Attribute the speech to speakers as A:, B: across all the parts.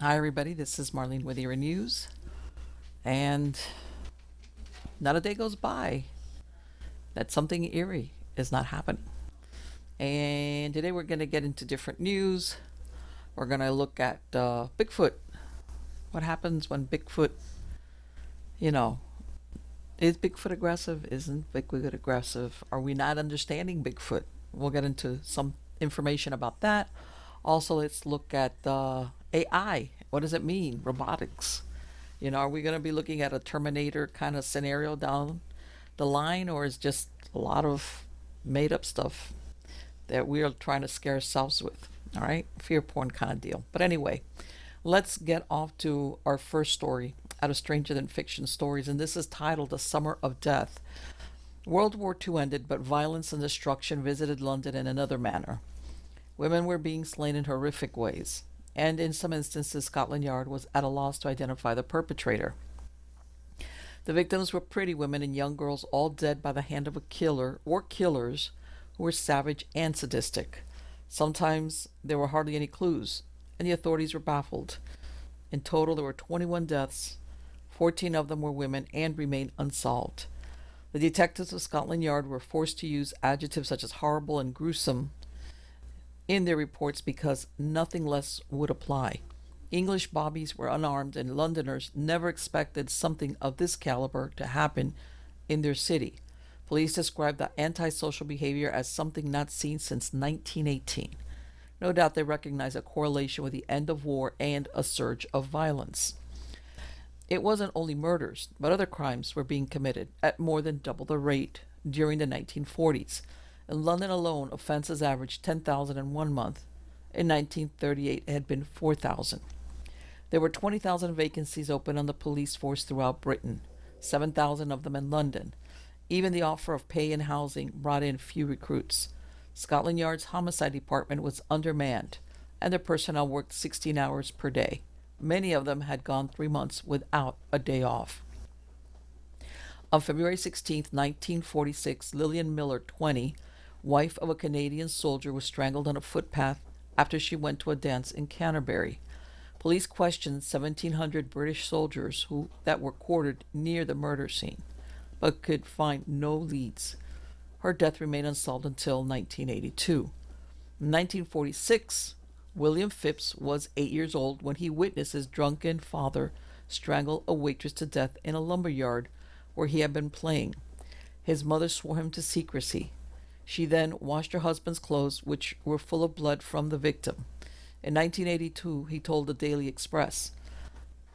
A: Hi, everybody. This is Marlene with Eerie News, and not a day goes by that something eerie is not happening. And today we're going to get into different news. We're going to look at Bigfoot. What happens when Bigfoot, you know, is Bigfoot aggressive? Isn't Bigfoot aggressive? Are we not understanding Bigfoot? We'll get into some information about that. Also, let's look at AI. What does it mean? Robotics. Are we going to be looking at a Terminator kind of scenario down the line, or is just a lot of made up stuff that we are trying to scare ourselves with? All right, fear porn kind of deal. But anyway, let's get off to our first story out of Stranger Than Fiction Stories, and this is titled The Summer of Death. World War II ended, but violence and destruction visited London in another manner. Women were being slain in horrific ways, and in some instances, Scotland Yard was at a loss to identify the perpetrator. The victims were pretty women and young girls, all dead by the hand of a killer or killers who were savage and sadistic. Sometimes there were hardly any clues, and the authorities were baffled. In total, there were 21 deaths. 14 of them were women and remain unsolved. The detectives of Scotland Yard were forced to use adjectives such as horrible and gruesome in their reports because nothing less would apply. English bobbies were unarmed, and Londoners never expected something of this caliber to happen in their city. Police described the antisocial behavior as something not seen since 1918. No doubt they recognized a correlation with the end of war and a surge of violence. It wasn't only murders, but other crimes were being committed at more than double the rate during the 1940s. In London alone, offenses averaged 10,000 in 1 month. In 1938, it had been 4,000. There were 20,000 vacancies open on the police force throughout Britain, 7,000 of them in London. Even the offer of pay and housing brought in few recruits. Scotland Yard's homicide department was undermanned, and their personnel worked 16 hours per day. Many of them had gone 3 months without a day off. On February 16, 1946, Lillian Miller, 20, wife of a Canadian soldier, was strangled on a footpath after she went to a dance in Canterbury. Police questioned 1,700 British soldiers that were quartered near the murder scene, but could find no leads. Her death remained unsolved until 1982. In 1946, William Phipps was 8 years old when he witnessed his drunken father strangle a waitress to death in a lumber yard where he had been playing. His mother swore him to secrecy. She then washed her husband's clothes, which were full of blood from the victim. In 1982, he told the Daily Express,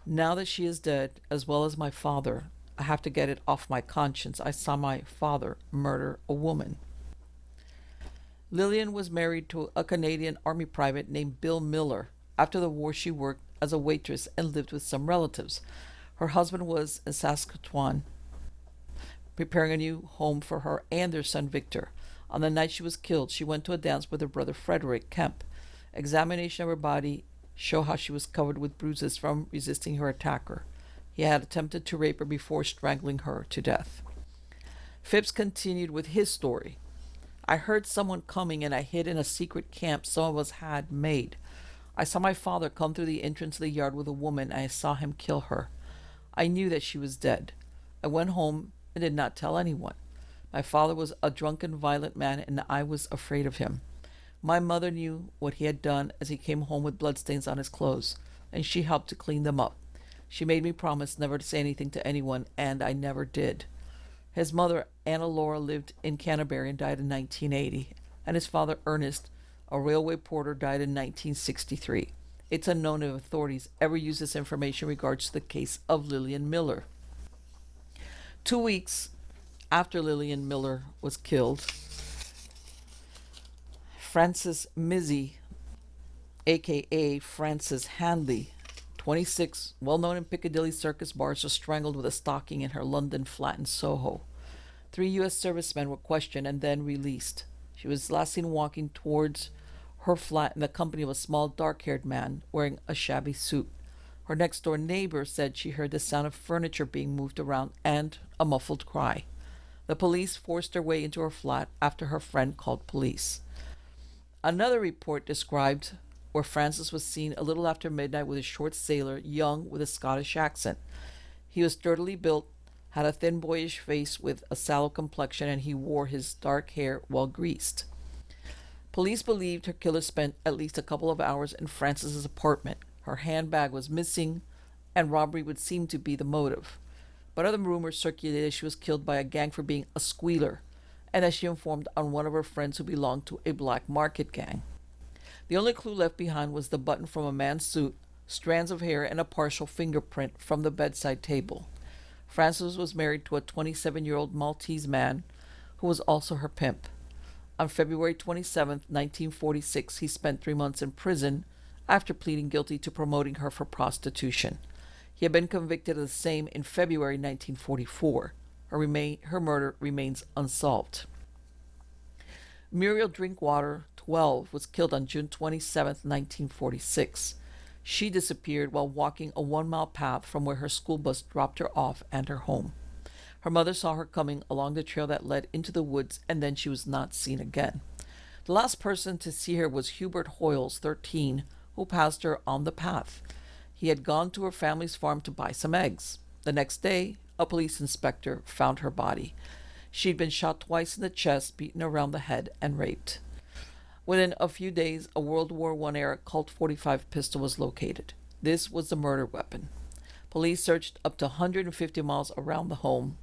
A: "Now that she is dead, as well as my father, I have to get it off my conscience. I saw my father murder a woman." Lillian was married to a Canadian Army private named Bill Miller. After the war, she worked as a waitress and lived with some relatives. Her husband was in Saskatchewan, preparing a new home for her and their son Victor. On the night she was killed, she went to a dance with her brother Frederick Kemp. Examination of her body showed how she was covered with bruises from resisting her attacker. He had attempted to rape her before strangling her to death. Phipps continued with his story. "I heard someone coming and I hid in a secret camp some of us had made. I saw my father come through the entrance of the yard with a woman and I saw him kill her. I knew that she was dead. I went home and did not tell anyone. My father was a drunken, violent man and I was afraid of him. My mother knew what he had done as he came home with bloodstains on his clothes, and she helped to clean them up. She made me promise never to say anything to anyone, and I never did." His mother, Anna Laura, lived in Canterbury and died in 1980, and his father, Ernest, a railway porter, died in 1963. It's unknown if authorities ever used this information in regards to the case of Lillian Miller. 2 weeks after Lillian Miller was killed, Frances Mizzy, aka Frances Handley, 26, well known in Piccadilly Circus bars, was strangled with a stocking in her London flat in Soho. 3 U.S. servicemen were questioned and then released. She was last seen walking towards her flat in the company of a small dark haired man wearing a shabby suit. Her next door neighbor said she heard the sound of furniture being moved around and a muffled cry. The police forced their way into her flat after her friend called police. Another report described where Francis was seen a little after midnight with a short sailor, young with a Scottish accent. He was sturdily built, had a thin boyish face with a sallow complexion, and he wore his dark hair well greased. Police believed her killer spent at least a couple of hours in Francis's apartment. Her handbag was missing, and robbery would seem to be the motive. But other rumors circulated that she was killed by a gang for being a squealer, and that she informed on one of her friends who belonged to a black market gang. The only clue left behind was the button from a man's suit, strands of hair, and a partial fingerprint from the bedside table. Frances was married to a 27-year-old Maltese man who was also her pimp. On February 27, 1946, he spent 3 months in prison after pleading guilty to promoting her for prostitution. He had been convicted of the same in February 1944. Her murder remains unsolved. Muriel Drinkwater, 12, was killed on June 27, 1946. She disappeared while walking a 1-mile path from where her school bus dropped her off and her home. Her mother saw her coming along the trail that led into the woods, and then she was not seen again. The last person to see her was Hubert Hoyles, 13, who passed her on the path. He had gone to her family's farm to buy some eggs. The next day, a police inspector found her body. She'd been shot twice in the chest, beaten around the head, and raped. Within a few days, a World War I-era Colt 45 pistol was located. This was the murder weapon. Police searched up to 150 miles around the home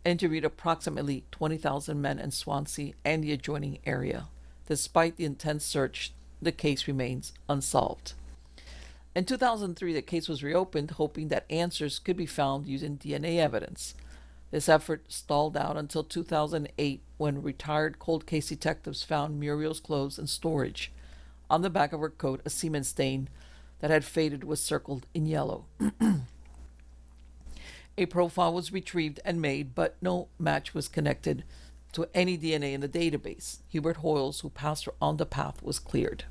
A: and interviewed approximately 20,000 men in Swansea and the adjoining area. Despite the intense search, the case remains unsolved. In 2003, the case was reopened, hoping that answers could be found using DNA evidence. This effort stalled out until 2008, when retired cold case detectives found Muriel's clothes in storage. On the back of her coat, a semen stain that had faded was circled in yellow. A profile was retrieved and made, but no match was connected to any DNA in the database. Hubert Hoyles, who passed her on the path, was cleared.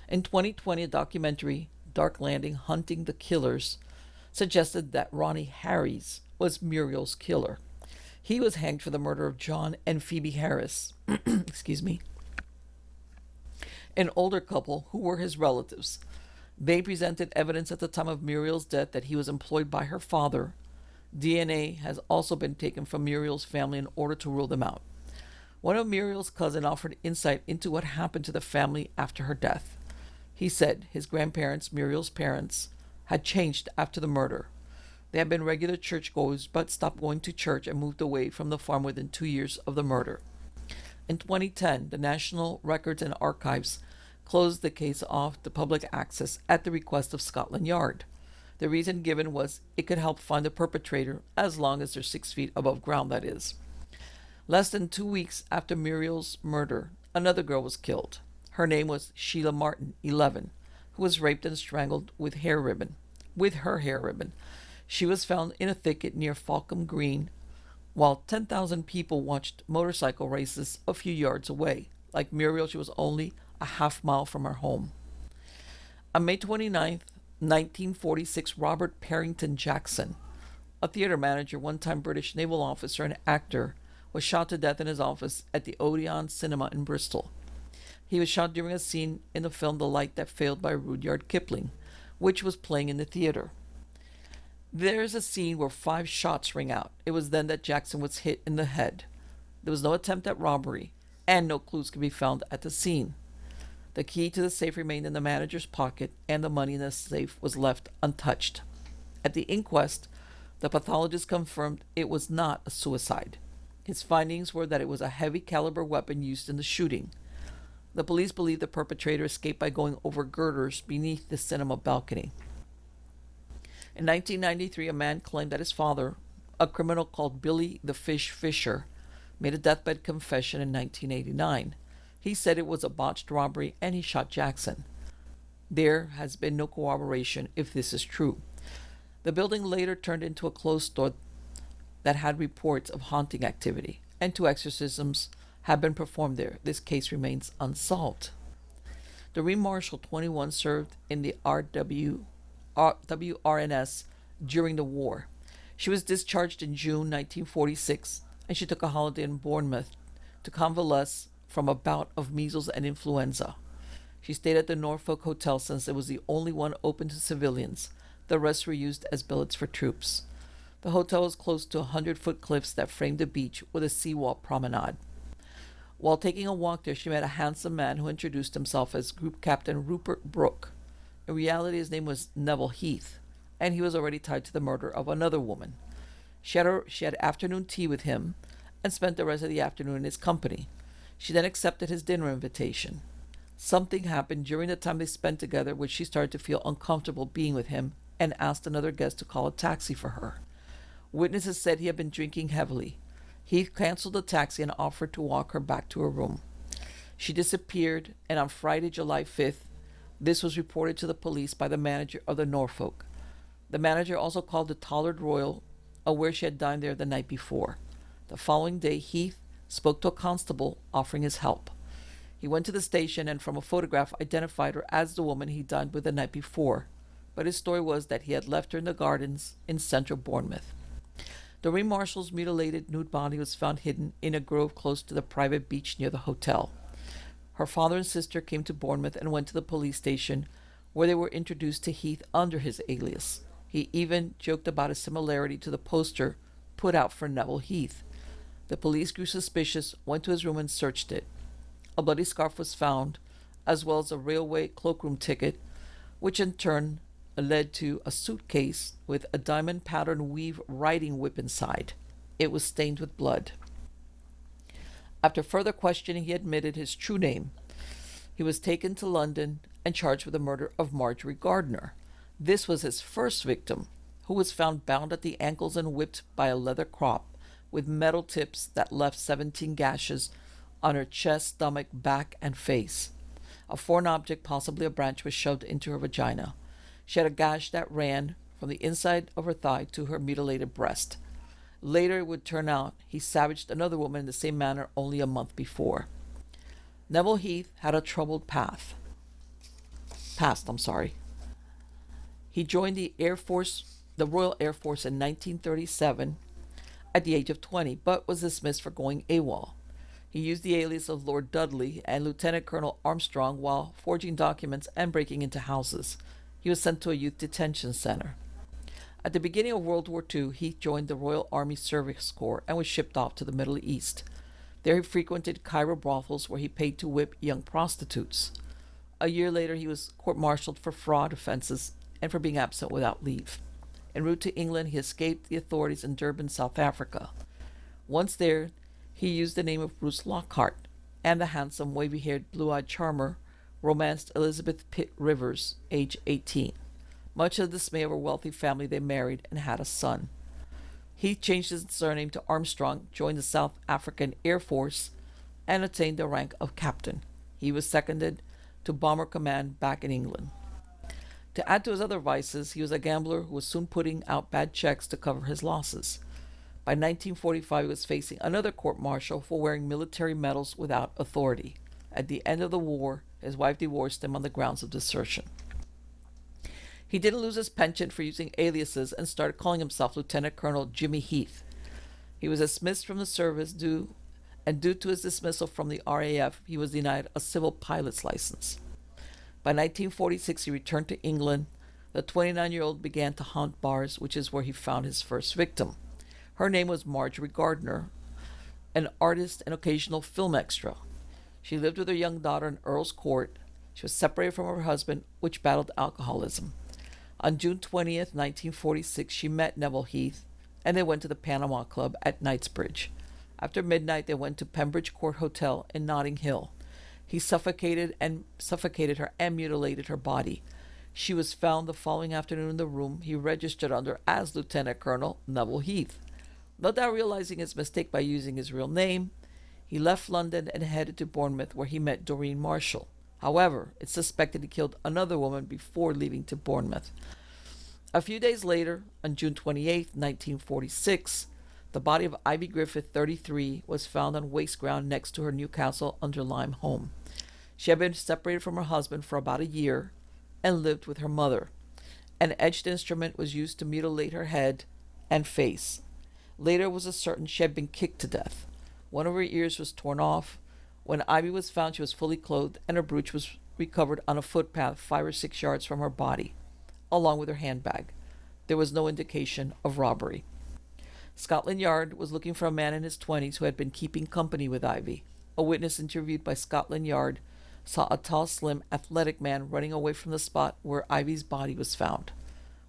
A: In 2020, a documentary, Dark Landing: Hunting the Killers, suggested that Ronnie Harries was Muriel's killer. He was hanged for the murder of John and Phoebe Harris, an older couple who were his relatives. They presented evidence at the time of Muriel's death that he was employed by her father. DNA has also been taken from Muriel's family in order to rule them out. One of Muriel's cousins offered insight into what happened to the family after her death. He said his grandparents, Muriel's parents, had changed after the murder. They had been regular churchgoers but stopped going to church and moved away from the farm within 2 years of the murder. In 2010, the National Records and Archives closed the case off to public access at the request of Scotland Yard. The reason given was it could help find the perpetrator, as long as they're 6 feet above ground, that is. Less than 2 weeks after Muriel's murder, another girl was killed. Her name was Sheila Martin, 11, who was raped and strangled with her hair ribbon. She was found in a thicket near Falcombe Green, while 10,000 people watched motorcycle races a few yards away. Like Muriel, she was only a half-mile from her home. On May 29, 1946, Robert Parrington Jackson, a theater manager, one-time British naval officer, and actor, was shot to death in his office at the Odeon Cinema in Bristol. He was shot during a scene in the film The Light That Failed by Rudyard Kipling, which was playing in the theater. There's a scene where 5 shots ring out. It was then that Jackson was hit in the head. There was no attempt at robbery, and no clues could be found at the scene. The key to the safe remained in the manager's pocket, and the money in the safe was left untouched. At the inquest, the pathologist confirmed it was not a suicide. His findings were that it was a heavy caliber weapon used in the shooting. The police believe the perpetrator escaped by going over girders beneath the cinema balcony. In 1993, a man claimed that his father, a criminal called Billy the Fish Fisher, made a deathbed confession in 1989. He said it was a botched robbery and he shot Jackson. There has been no corroboration if this is true. The building later turned into a closed store that had reports of haunting activity, and 2 exorcisms have been performed there. This case remains unsolved. Doreen Marshall, 21, served in the WRNS during the war. She was discharged in June 1946, and she took a holiday in Bournemouth to convalesce from a bout of measles and influenza. She stayed at the Norfolk Hotel since it was the only one open to civilians. The rest were used as billets for troops. The hotel was close to 100-foot cliffs that framed the beach with a seawall promenade. While taking a walk there, she met a handsome man who introduced himself as Group Captain Rupert Brooke. In reality, his name was Neville Heath, and he was already tied to the murder of another woman. She had afternoon tea with him and spent the rest of the afternoon in his company. She then accepted his dinner invitation. Something happened during the time they spent together which she started to feel uncomfortable being with him and asked another guest to call a taxi for her. Witnesses said he had been drinking heavily. He canceled the taxi and offered to walk her back to her room. She disappeared, and on Friday, July 5th, this was reported to the police by the manager of the Norfolk. The manager also called the Tollard Royal, where she had dined there the night before. The following day, Heath spoke to a constable offering his help. He went to the station and from a photograph identified her as the woman he dined with the night before, but his story was that he had left her in the gardens in central Bournemouth. Doreen Marshall's mutilated nude body was found hidden in a grove close to the private beach near the hotel. Her father and sister came to Bournemouth and went to the police station, where they were introduced to Heath under his alias. He even joked about a similarity to the poster put out for Neville Heath. The police grew suspicious, went to his room and searched it. A bloody scarf was found, as well as a railway cloakroom ticket, which in turn led to a suitcase with a diamond pattern weave riding whip inside. It was stained with blood. After further questioning, he admitted his true name. He was taken to London and charged with the murder of Marjorie Gardner. This was his first victim, who was found bound at the ankles and whipped by a leather crop with metal tips that left 17 gashes on her chest, stomach, back, and face. A foreign object, possibly a branch, was shoved into her vagina. She had a gash that ran from the inside of her thigh to her mutilated breast. Later it would turn out he savaged another woman in the same manner only a month before. Neville Heath had a troubled past. He joined the Royal Air Force in 1937 at the age of 20, but was dismissed for going AWOL. He used the alias of Lord Dudley and Lieutenant Colonel Armstrong while forging documents and breaking into houses. He was sent to a youth detention center. At the beginning of World War II, he joined the Royal Army Service Corps and was shipped off to the Middle East. There he frequented Cairo brothels where he paid to whip young prostitutes. A year later, he was court-martialed for fraud offenses and for being absent without leave. En route to England, he escaped the authorities in Durban, South Africa. Once there, he used the name of Bruce Lockhart, and the handsome, wavy-haired, blue-eyed charmer romanced Elizabeth Pitt Rivers, age 18. Much to the dismay of her wealthy family, they married and had a son. He changed his surname to Armstrong, joined the South African Air Force, and attained the rank of captain. He was seconded to Bomber Command back in England. To add to his other vices, he was a gambler who was soon putting out bad checks to cover his losses. By 1945, he was facing another court-martial for wearing military medals without authority. At the end of the war, his wife divorced him on the grounds of desertion. He didn't lose his penchant for using aliases and started calling himself Lieutenant Colonel Jimmy Heath. He was dismissed from the service due to his dismissal from the RAF, he was denied a civil pilot's license. By 1946, he returned to England. The 29-year-old began to haunt bars, which is where he found his first victim. Her name was Marjorie Gardner, an artist and occasional film extra. She lived with her young daughter in Earl's Court. She was separated from her husband, which battled alcoholism. On June 20th, 1946, she met Neville Heath, and they went to the Panama Club at Knightsbridge. After midnight, they went to Pembridge Court Hotel in Notting Hill. He suffocated her and mutilated her body. She was found the following afternoon in the room he registered under as Lieutenant Colonel Neville Heath. Without realizing his mistake by using his real name, he left London and headed to Bournemouth, where he met Doreen Marshall. However, it's suspected he killed another woman before leaving to Bournemouth. A few days later, on June 28, 1946, the body of Ivy Griffith, 33, was found on waste ground next to her Newcastle-under-Lyme home. She had been separated from her husband for about a year and lived with her mother. An edged instrument was used to mutilate her head and face. Later it was ascertained she had been kicked to death. One of her ears was torn off. When Ivy was found, she was fully clothed, and her brooch was recovered on a footpath 5 or 6 yards from her body, along with her handbag. There was no indication of robbery. Scotland Yard was looking for a man in his 20s who had been keeping company with Ivy. A witness interviewed by Scotland Yard saw a tall, slim, athletic man running away from the spot where Ivy's body was found.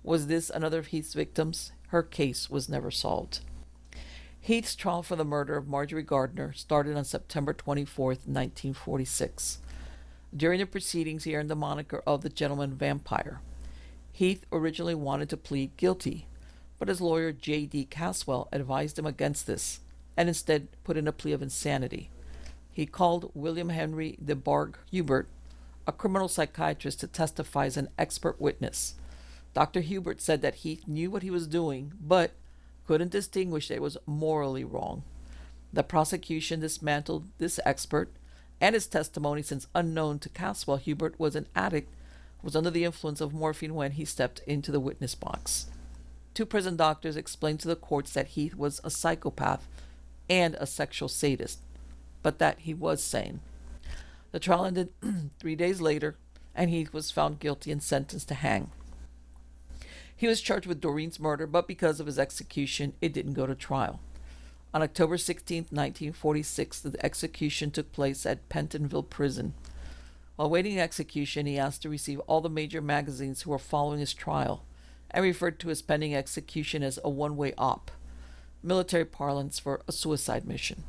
A: Was this another of Heath's victims? Her case was never solved. Heath's trial for the murder of Marjorie Gardner started on September 24th, 1946. During the proceedings, he earned the moniker of the Gentleman Vampire. Heath originally wanted to plead guilty, but his lawyer J.D. Caswell advised him against this and instead put in a plea of insanity. He called William Henry de Barg Hubert, a criminal psychiatrist, to testify as an expert witness. Dr. Hubert said that Heath knew what he was doing, but couldn't distinguish that it was morally wrong. The prosecution dismantled this expert and his testimony, since unknown to Caswell, Hubert was an addict who was under the influence of morphine when he stepped into the witness box. 2 prison doctors explained to the courts that Heath was a psychopath and a sexual sadist, but that he was sane. The trial ended 3 days later, and Heath was found guilty and sentenced to hang. He was charged with Doreen's murder, but because of his execution, it didn't go to trial. On October 16, 1946, the execution took place at Pentonville Prison. While waiting execution, he asked to receive all the major magazines who were following his trial, and referred to his pending execution as a one-way op, military parlance for a suicide mission.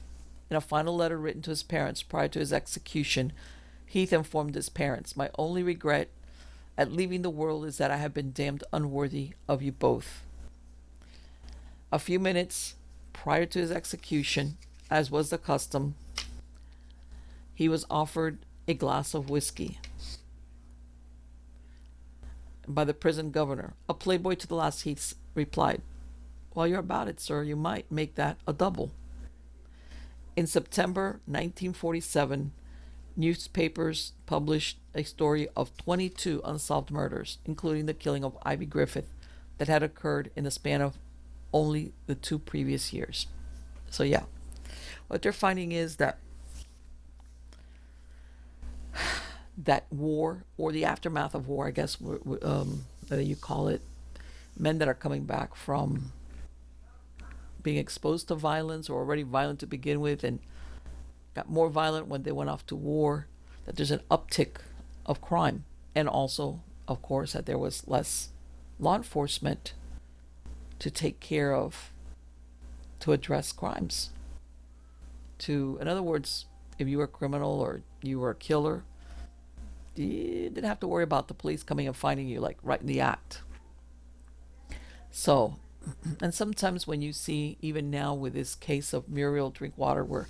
A: In a final letter written to his parents prior to his execution, Heath informed his parents, "My only regret at leaving the world is that I have been damned unworthy of you both." A few minutes prior to his execution, as was the custom, he was offered a glass of whiskey by the prison governor. A playboy to the last, Heath replied, "While you're about it, sir, you might make that a double." In September 1947, newspapers published a story of 22 unsolved murders, including the killing of Ivy Griffith, that had occurred in the span of only the 2 previous years. So yeah, what they're finding is that war, or the aftermath of war, I guess you call it, men that are coming back from being exposed to violence or already violent to begin with and got more violent when they went off to war, that there's an uptick of crime. And also, of course, that there was less law enforcement to take care of, to address crimes. In other words, if you were a criminal or you were a killer, you didn't have to worry about the police coming and finding you like right in the act. So, and sometimes when you see, even now with this case of Muriel Drinkwater, where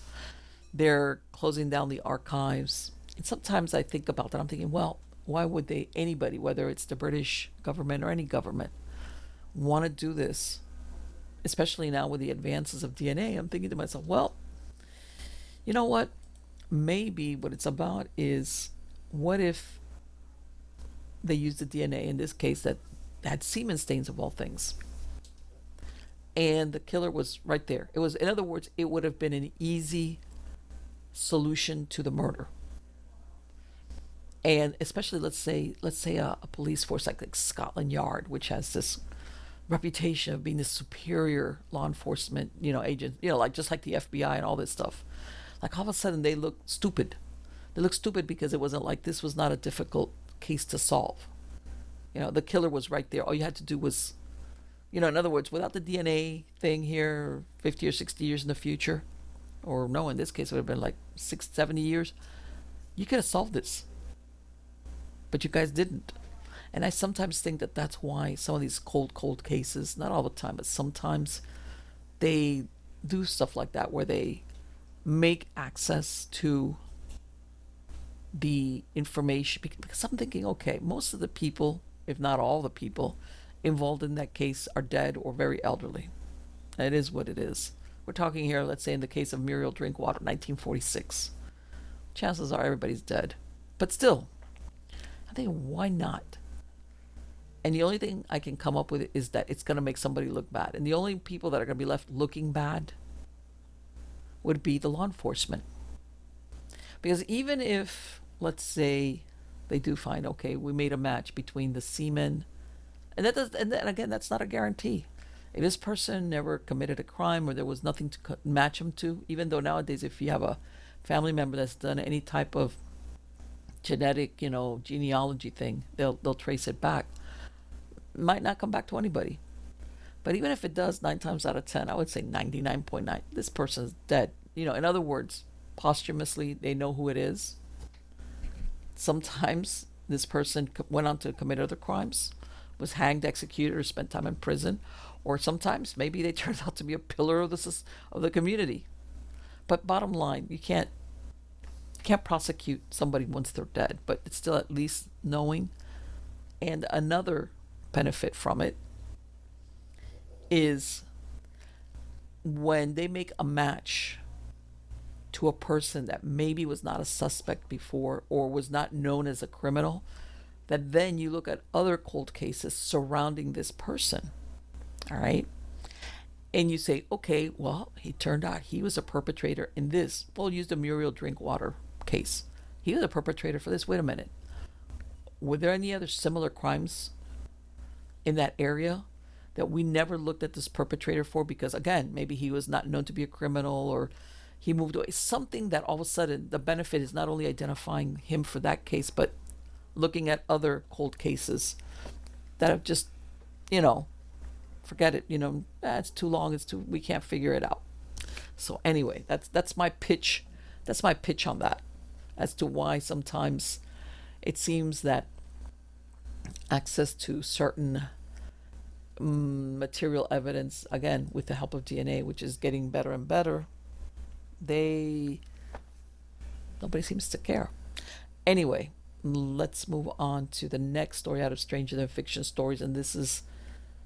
A: they're closing down the archives, and sometimes I think about that. I'm thinking, well, why would anybody, whether it's the British government or any government, want to do this? Especially now with the advances of DNA, I'm thinking to myself, well, you know what? Maybe what it's about is, what if they used the DNA in this case that had semen stains of all things, and the killer was right there? It was, in other words, it would have been an easy solution to the murder. And especially, let's say a police force like Scotland Yard, which has this reputation of being this superior law enforcement, agent, like just like the FBI and all this stuff. Like all of a sudden they look stupid. They look stupid because it wasn't like, this was not a difficult case to solve. The killer was right there. All you had to do was, in other words, without the DNA thing here, 50 or 60 years in the future, or no, in this case it would have been like 70 years, you could have solved this. But you guys didn't. And I sometimes think that that's why some of these cold cases, not all the time, but sometimes they do stuff like that, where they make access to the information. Because I'm thinking, okay, most of the people, if not all the people involved in that case, are dead or very elderly. It is what it is. We're talking here, let's say in the case of Muriel Drinkwater, 1946. Chances are everybody's dead. But still, I think, why not? And the only thing I can come up with is that it's going to make somebody look bad. And the only people that are going to be left looking bad would be the law enforcement. Because even if, let's say, they do find, okay, we made a match between the semen, and that does, and then again, that's not a guarantee. If this person never committed a crime or there was nothing to match him to, even though nowadays if you have a family member that's done any type of genetic, genealogy thing, they'll trace it back. It might not come back to anybody. But even if it does, 9 times out of 10, I would say 99.9, this person's dead. In other words, posthumously, they know who it is. Sometimes this person went on to commit other crimes, was hanged, executed, or spent time in prison, or sometimes maybe they turned out to be a pillar of the community. But bottom line, you can't prosecute somebody once they're dead, but it's still at least knowing. And another benefit from it is when they make a match to a person that maybe was not a suspect before or was not known as a criminal, that then you look at other cold cases surrounding this person. All right. And you say, okay, well, he turned out he was a perpetrator in this. We'll use the Muriel Drinkwater case. He was a perpetrator for this. Wait a minute. Were there any other similar crimes in that area that we never looked at this perpetrator for? Because again, maybe he was not known to be a criminal or he moved away. Something that all of a sudden the benefit is not only identifying him for that case, but looking at other cold cases that have just, forget it, it's too long, we can't figure it out. So anyway, that's my pitch. That's my pitch on that, as to why sometimes it seems that access to certain material evidence, again, with the help of DNA, which is getting better and better, nobody seems to care. Anyway, let's move on to the next story out of Stranger Than Fiction Stories, and this is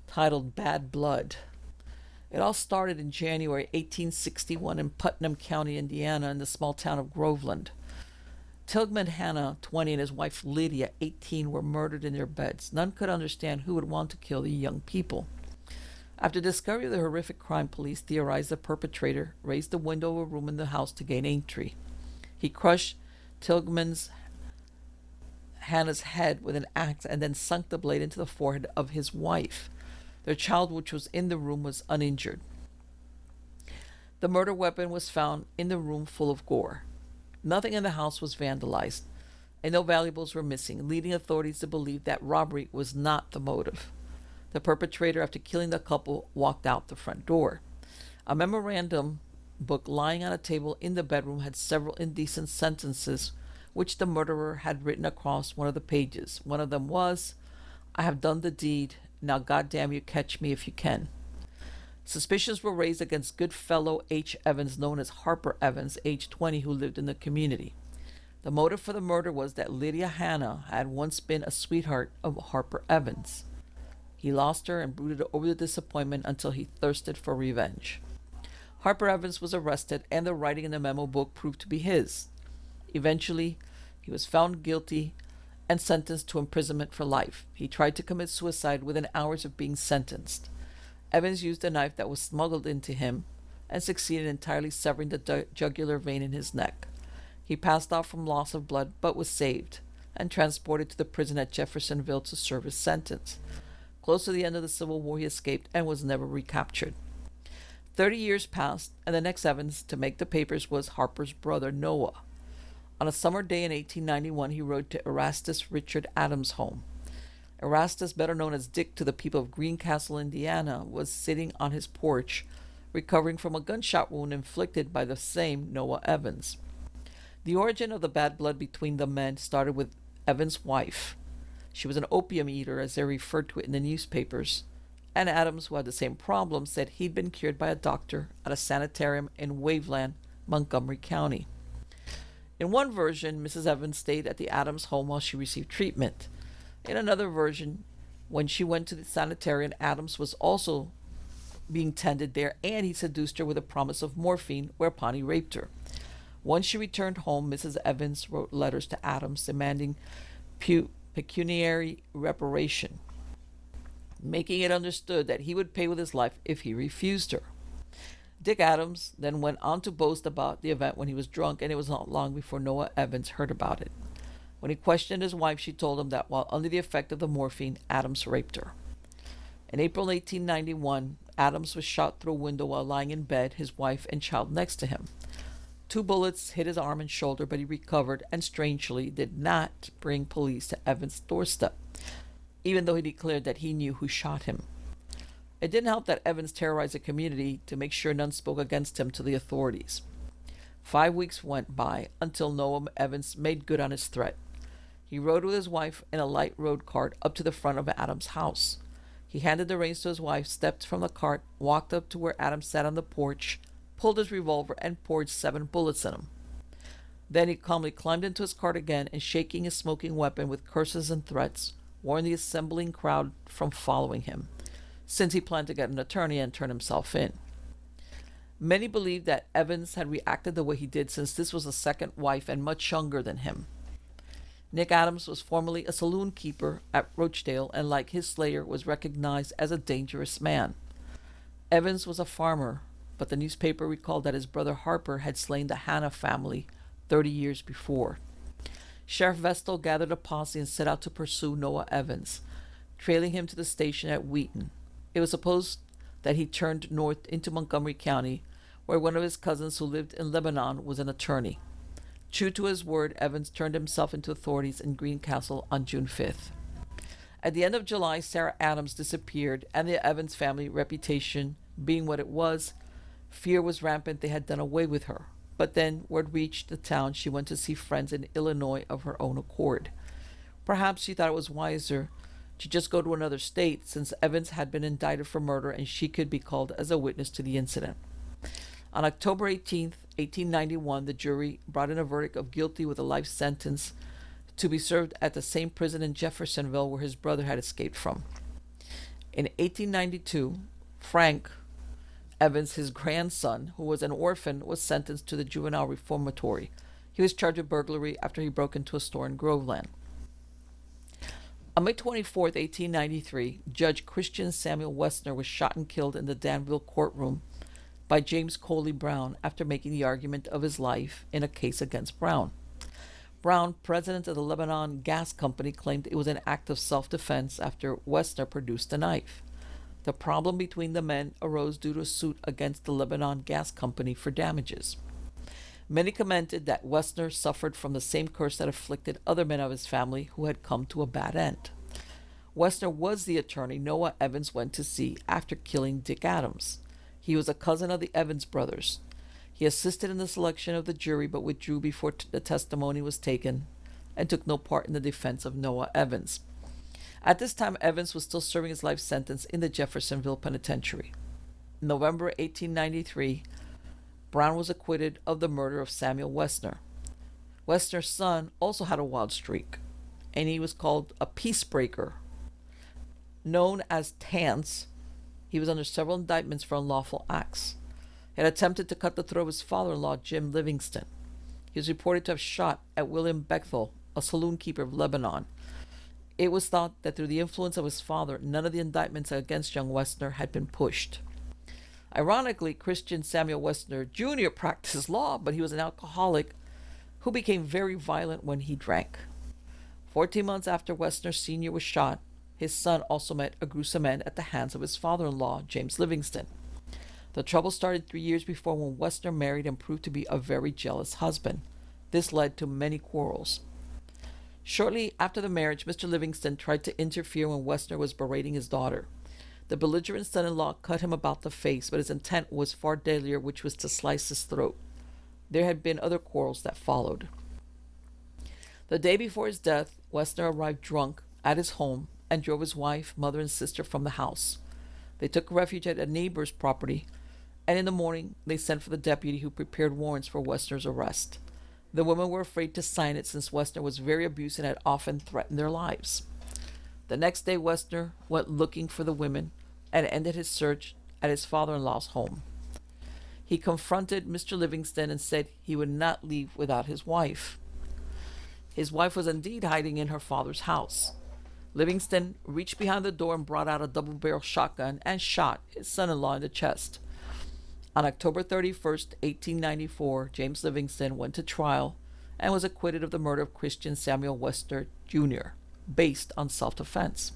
A: titled Bad Blood. It all started in January 1861 in Putnam County, Indiana, in the small town of Groveland. Tilghman Hanna, 20, and his wife Lydia, 18, were murdered in their beds. None could understand who would want to kill the young people. After discovery of the horrific crime, police theorized the perpetrator raised the window of a room in the house to gain entry. He crushed Hannah's head with an axe and then sunk the blade into the forehead of his wife. Their child, which was in the room, was uninjured. The murder weapon was found in the room full of gore. Nothing in the house was vandalized, and no valuables were missing, leading authorities to believe that robbery was not the motive. The perpetrator, after killing the couple, walked out the front door. A memorandum book lying on a table in the bedroom had several indecent sentences which the murderer had written across one of the pages. One of them was, "I have done the deed. Now goddamn you, catch me if you can." Suspicions were raised against good fellow H. Evans, known as Harper Evans, age 20, who lived in the community. The motive for the murder was that Lydia Hanna had once been a sweetheart of Harper Evans. He lost her and brooded over the disappointment until he thirsted for revenge. Harper Evans was arrested, and the writing in the memo book proved to be his. Eventually, he was found guilty and sentenced to imprisonment for life. He tried to commit suicide within hours of being sentenced. Evans used a knife that was smuggled into him and succeeded in entirely severing the jugular vein in his neck. He passed out from loss of blood, but was saved and transported to the prison at Jeffersonville to serve his sentence. Close to the end of the Civil War, he escaped and was never recaptured. 30 years passed, and the next Evans to make the papers was Harper's brother, Noah. On a summer day in 1891, he rode to Erastus Richard Adams' home. Erastus, better known as Dick to the people of Greencastle, Indiana, was sitting on his porch, recovering from a gunshot wound inflicted by the same Noah Evans. The origin of the bad blood between the men started with Evans' wife. She was an opium eater, as they referred to it in the newspapers, and Adams, who had the same problem, said he'd been cured by a doctor at a sanitarium in Waveland, Montgomery County. In one version, Mrs. Evans stayed at the Adams home while she received treatment. In another version, when she went to the sanitarium, Adams was also being tended there, and he seduced her with a promise of morphine, whereupon he raped her. Once she returned home, Mrs. Evans wrote letters to Adams demanding pecuniary reparation, making it understood that he would pay with his life if he refused her. Dick Adams then went on to boast about the event when he was drunk, and it was not long before Noah Evans heard about it. When he questioned his wife, she told him that while under the effect of the morphine, Adams raped her. In April 1891, Adams was shot through a window while lying in bed, his wife and child next to him. 2 bullets hit his arm and shoulder, but he recovered and strangely did not bring police to Evans' doorstep, even though he declared that he knew who shot him. It didn't help that Evans terrorized the community to make sure none spoke against him to the authorities. 5 weeks went by until Noah Evans made good on his threat. He rode with his wife in a light road cart up to the front of Adams' house. He handed the reins to his wife, stepped from the cart, walked up to where Adams sat on the porch, pulled his revolver, and poured 7 bullets in him. Then he calmly climbed into his cart again and, shaking his smoking weapon with curses and threats, warned the assembling crowd from following him, since he planned to get an attorney and turn himself in. Many believed that Evans had reacted the way he did since this was a second wife and much younger than him. Nick Adams was formerly a saloon keeper at Rochdale and, like his slayer, was recognized as a dangerous man. Evans was a farmer, but the newspaper recalled that his brother Harper had slain the Hanna family 30 years before. Sheriff Vestal gathered a posse and set out to pursue Noah Evans, trailing him to the station at Wheaton. It was supposed that he turned north into Montgomery County, where one of his cousins who lived in Lebanon was an attorney. True to his word, Evans turned himself into authorities in Greencastle on June 5th. At the end of July, Sarah Adams disappeared, and the Evans family reputation being what it was, fear was rampant they had done away with her. But then word reached the town she went to see friends in Illinois of her own accord. Perhaps she thought it was wiser to just go to another state, since Evans had been indicted for murder and she could be called as a witness to the incident. On October 18, 1891, the jury brought in a verdict of guilty with a life sentence to be served at the same prison in Jeffersonville where his brother had escaped from. In 1892, Frank Evans, his grandson, who was an orphan, was sentenced to the juvenile reformatory. He was charged with burglary after he broke into a store in Groveland. On May 24, 1893, Judge Christian Samuel Westner was shot and killed in the Danville courtroom by James Coley Brown after making the argument of his life in a case against Brown. Brown, president of the Lebanon Gas Company, claimed it was an act of self-defense after Westner produced a knife. The problem between the men arose due to a suit against the Lebanon Gas Company for damages. Many commented that Westner suffered from the same curse that afflicted other men of his family who had come to a bad end. Westner was the attorney Noah Evans went to see after killing Dick Adams. He was a cousin of the Evans brothers. He assisted in the selection of the jury but withdrew before the testimony was taken and took no part in the defense of Noah Evans. At this time, Evans was still serving his life sentence in the Jeffersonville Penitentiary. In November 1893, Brown was acquitted of the murder of Samuel Westner. Westner's son also had a wild streak, and he was called a peacebreaker. Known as Tance, he was under several indictments for unlawful acts. He had attempted to cut the throat of his father-in-law, Jim Livingston. He was reported to have shot at William Bechtel, a saloon keeper of Lebanon. It was thought that through the influence of his father, none of the indictments against young Westner had been pushed. Ironically, Christian Samuel Westner Jr. practiced law, but he was an alcoholic who became very violent when he drank. 14 months after Westner Sr. was shot, his son also met a gruesome end at the hands of his father-in-law, James Livingston. The trouble started 3 years before when Westner married and proved to be a very jealous husband. This led to many quarrels. Shortly after the marriage, Mr. Livingston tried to interfere when Westner was berating his daughter. The belligerent son-in-law cut him about the face, but his intent was far deadlier, which was to slice his throat. There had been other quarrels that followed. The day before his death, Westner arrived drunk at his home and drove his wife, mother, and sister from the house. They took refuge at a neighbor's property, and in the morning they sent for the deputy who prepared warrants for Westner's arrest. The women were afraid to sign it since Westner was very abusive and had often threatened their lives. The next day, Westner went looking for the women and ended his search at his father-in-law's home. He confronted Mr. Livingston and said he would not leave without his wife. His wife was indeed hiding in her father's house. Livingston reached behind the door and brought out a double-barrel shotgun and shot his son-in-law in the chest. On October 31st, 1894, James Livingston went to trial and was acquitted of the murder of Christian Samuel Westner Jr., based on self-defense.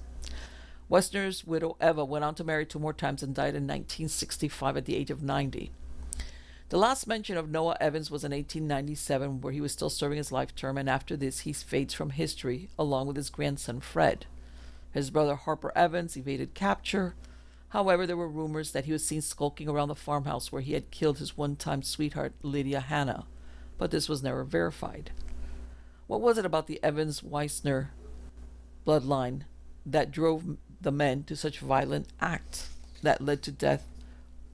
A: Westner's widow Eva went on to marry 2 more times and died in 1965 at the age of 90. The last mention of Noah Evans was in 1897, where he was still serving his life term, and after this he fades from history along with his grandson Fred. His brother Harper Evans evaded capture. However, there were rumors that he was seen skulking around the farmhouse where he had killed his one-time sweetheart Lydia Hanna, but this was never verified. What was it about the Evans-Weissner bloodline that drove the men to such violent acts that led to death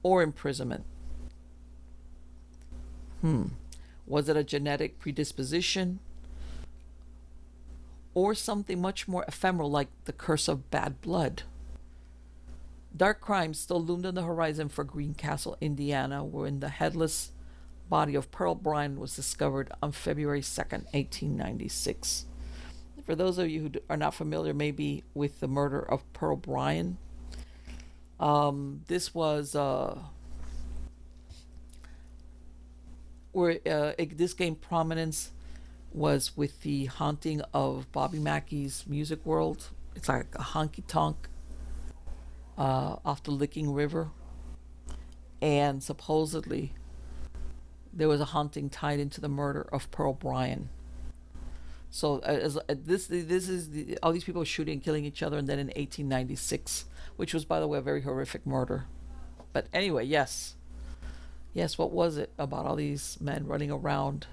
A: or imprisonment? Was it a genetic predisposition or something much more ephemeral like the curse of bad blood? Dark crimes still loomed on the horizon for Greencastle, Indiana, when the headless body of Pearl Bryan was discovered on February 2nd, 1896. For those of you who are not familiar maybe with the murder of Pearl Bryan, this was this gained prominence was with the haunting of Bobby Mackey's Music World. It's like a honky tonk off the Licking River, and supposedly there was a haunting tied into the murder of Pearl Bryan. So this is all these people shooting and killing each other, and then in 1896, which was, by the way, a very horrific murder. But anyway, yes, what was it about all these men running around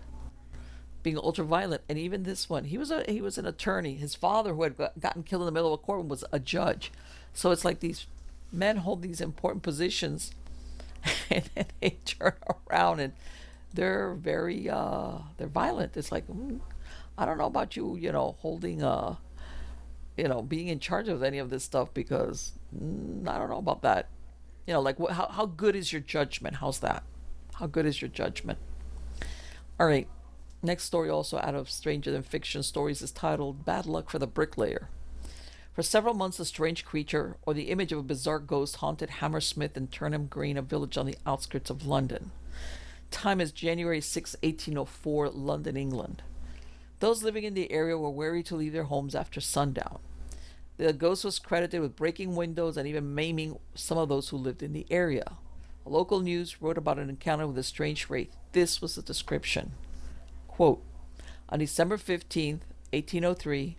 A: being ultra violent? And even this one, he was an attorney. His father, who had gotten killed in the middle of a courtroom, was a judge. So it's like these men hold these important positions, and then they turn around and they're very they're violent. It's like, I don't know about you, holding being in charge of any of this stuff, because I don't know about that. Like how good is your judgment? How's that? How good is your judgment? All right. Next story, also out of Stranger Than Fiction Stories, is titled Bad Luck for the Bricklayer. For several months, a strange creature, or the image of a bizarre ghost, haunted Hammersmith and Turnham Green, a village on the outskirts of London. Time is January 6, 1804, London, England. Those living in the area were wary to leave their homes after sundown. The ghost was credited with breaking windows and even maiming some of those who lived in the area. Local news wrote about an encounter with a strange wraith. This was the description. Quote, on December 15th, 1803,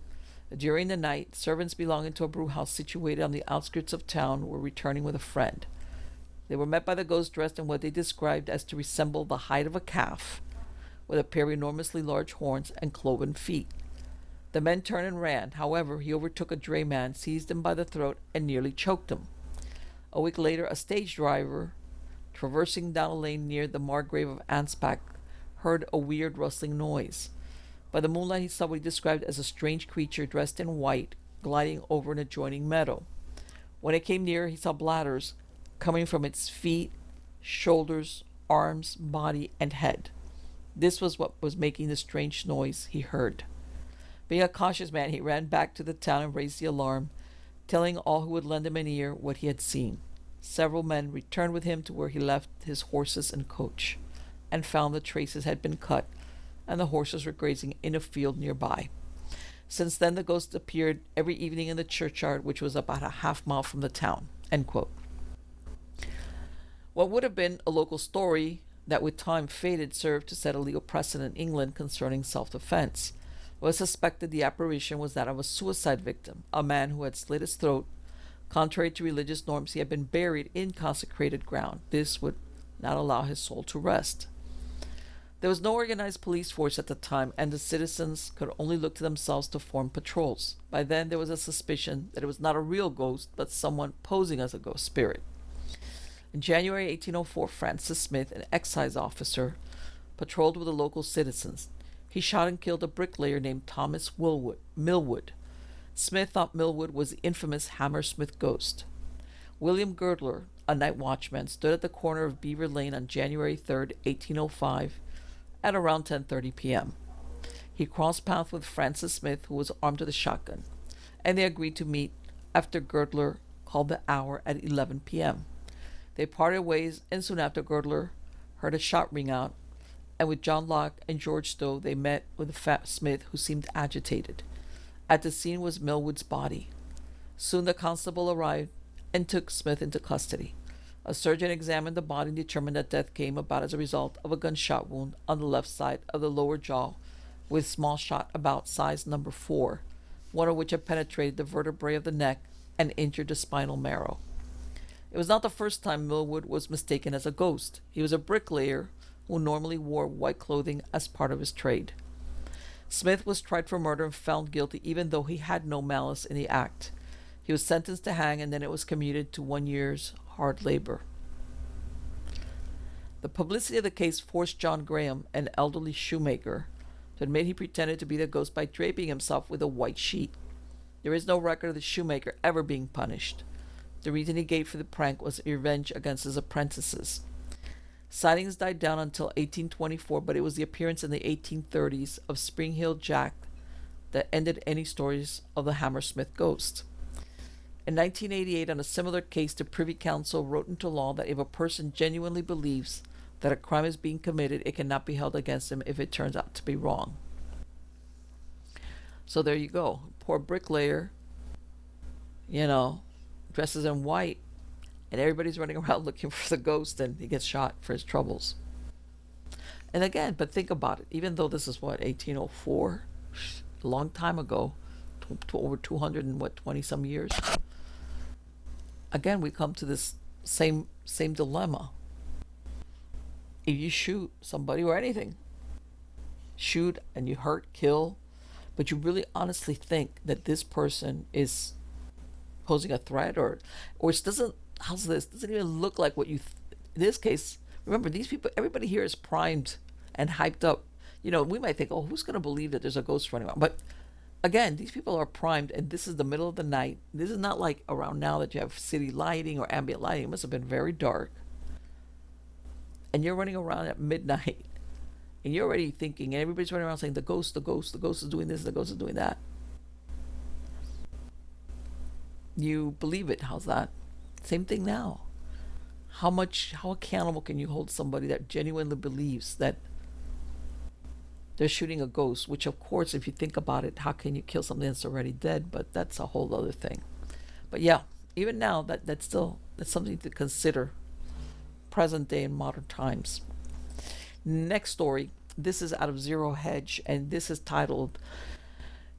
A: during the night, servants belonging to a brew house situated on the outskirts of town were returning with a friend. They were met by the ghost dressed in what they described as to resemble the hide of a calf, with a pair of enormously large horns and cloven feet. The men turned and ran. However, he overtook a drayman, seized him by the throat, and nearly choked him. A week later, a stage driver, traversing down a lane near the Margrave of Anspach, heard a weird rustling noise. By the moonlight, he saw what he described as a strange creature dressed in white, gliding over an adjoining meadow. When it came near, he saw bladders coming from its feet, shoulders, arms, body, and head. This was what was making the strange noise he heard. Being a cautious man, he ran back to the town and raised the alarm, telling all who would lend him an ear what he had seen. Several men returned with him to where he left his horses and coach, and found the traces had been cut, and the horses were grazing in a field nearby. Since then, the ghost appeared every evening in the churchyard, which was about a half-mile from the town. End quote. What would have been a local story that with time faded served to set a legal precedent in England concerning self-defense. It was suspected the apparition was that of a suicide victim, a man who had slit his throat. Contrary to religious norms, he had been buried in consecrated ground. This would not allow his soul to rest. There was no organized police force at the time, and the citizens could only look to themselves to form patrols. By then, there was a suspicion that it was not a real ghost, but someone posing as a ghost spirit. In January 1804, Francis Smith, an excise officer, patrolled with the local citizens. He shot and killed a bricklayer named Thomas Millwood. Smith thought Millwood was the infamous Hammersmith ghost. William Girdler, a night watchman, stood at the corner of Beaver Lane on January 3rd, 1805, at around 10:30 p.m. He crossed paths with Francis Smith, who was armed with a shotgun, and they agreed to meet after Girdler called the hour at 11 p.m. They parted ways, and soon after Girdler heard a shot ring out and with John Locke and George Stowe, they met with a fat Smith who seemed agitated. At the scene was Millwood's body. Soon the constable arrived and took Smith into custody. A surgeon examined the body and determined that death came about as a result of a gunshot wound on the left side of the lower jaw with small shot about size number 4, one of which had penetrated the vertebrae of the neck and injured the spinal marrow. It was not the first time Millwood was mistaken as a ghost. He was a bricklayer who normally wore white clothing as part of his trade. Smith was tried for murder and found guilty even though he had no malice in the act. He was sentenced to hang, and then it was commuted to 1 year's hard labor. The publicity of the case forced John Graham, an elderly shoemaker, to admit he pretended to be the ghost by draping himself with a white sheet. There is no record of the shoemaker ever being punished. The reason he gave for the prank was revenge against his apprentices. Sightings died down until 1824, but it was the appearance in the 1830s of Spring Hill Jack that ended any stories of the Hammersmith ghost. In 1988, on a similar case, the Privy Council wrote into law that if a person genuinely believes that a crime is being committed, it cannot be held against him if it turns out to be wrong. So there you go. Poor bricklayer, dresses in white, and everybody's running around looking for the ghost, and he gets shot for his troubles. And again, but think about it. Even though this is 1804, a long time ago, to over 200 and 20 some years. Again, we come to this same dilemma. If you shoot somebody or anything, shoot and you hurt, kill, but you really honestly think that this person is posing a threat, or it doesn't, doesn't even look like what you in this case. Remember, these people, everybody here is primed and hyped up. We might think, oh, who's going to believe that there's a ghost running around? But again, these people are primed, and this is the middle of the night. This is not like around now that you have city lighting or ambient lighting. It must have been very dark. And you're running around at midnight, and you're already thinking, and everybody's running around saying, the ghost is doing this, the ghost is doing that. You believe it. How's that? Same thing now. How accountable can you hold somebody that genuinely believes that they're shooting a ghost? Which, of course, if you think about it, how can you kill something that's already dead? But that's a whole other thing. But yeah, even now, that's something to consider. Present day in modern times. Next story. This is out of Zero Hedge, and this is titled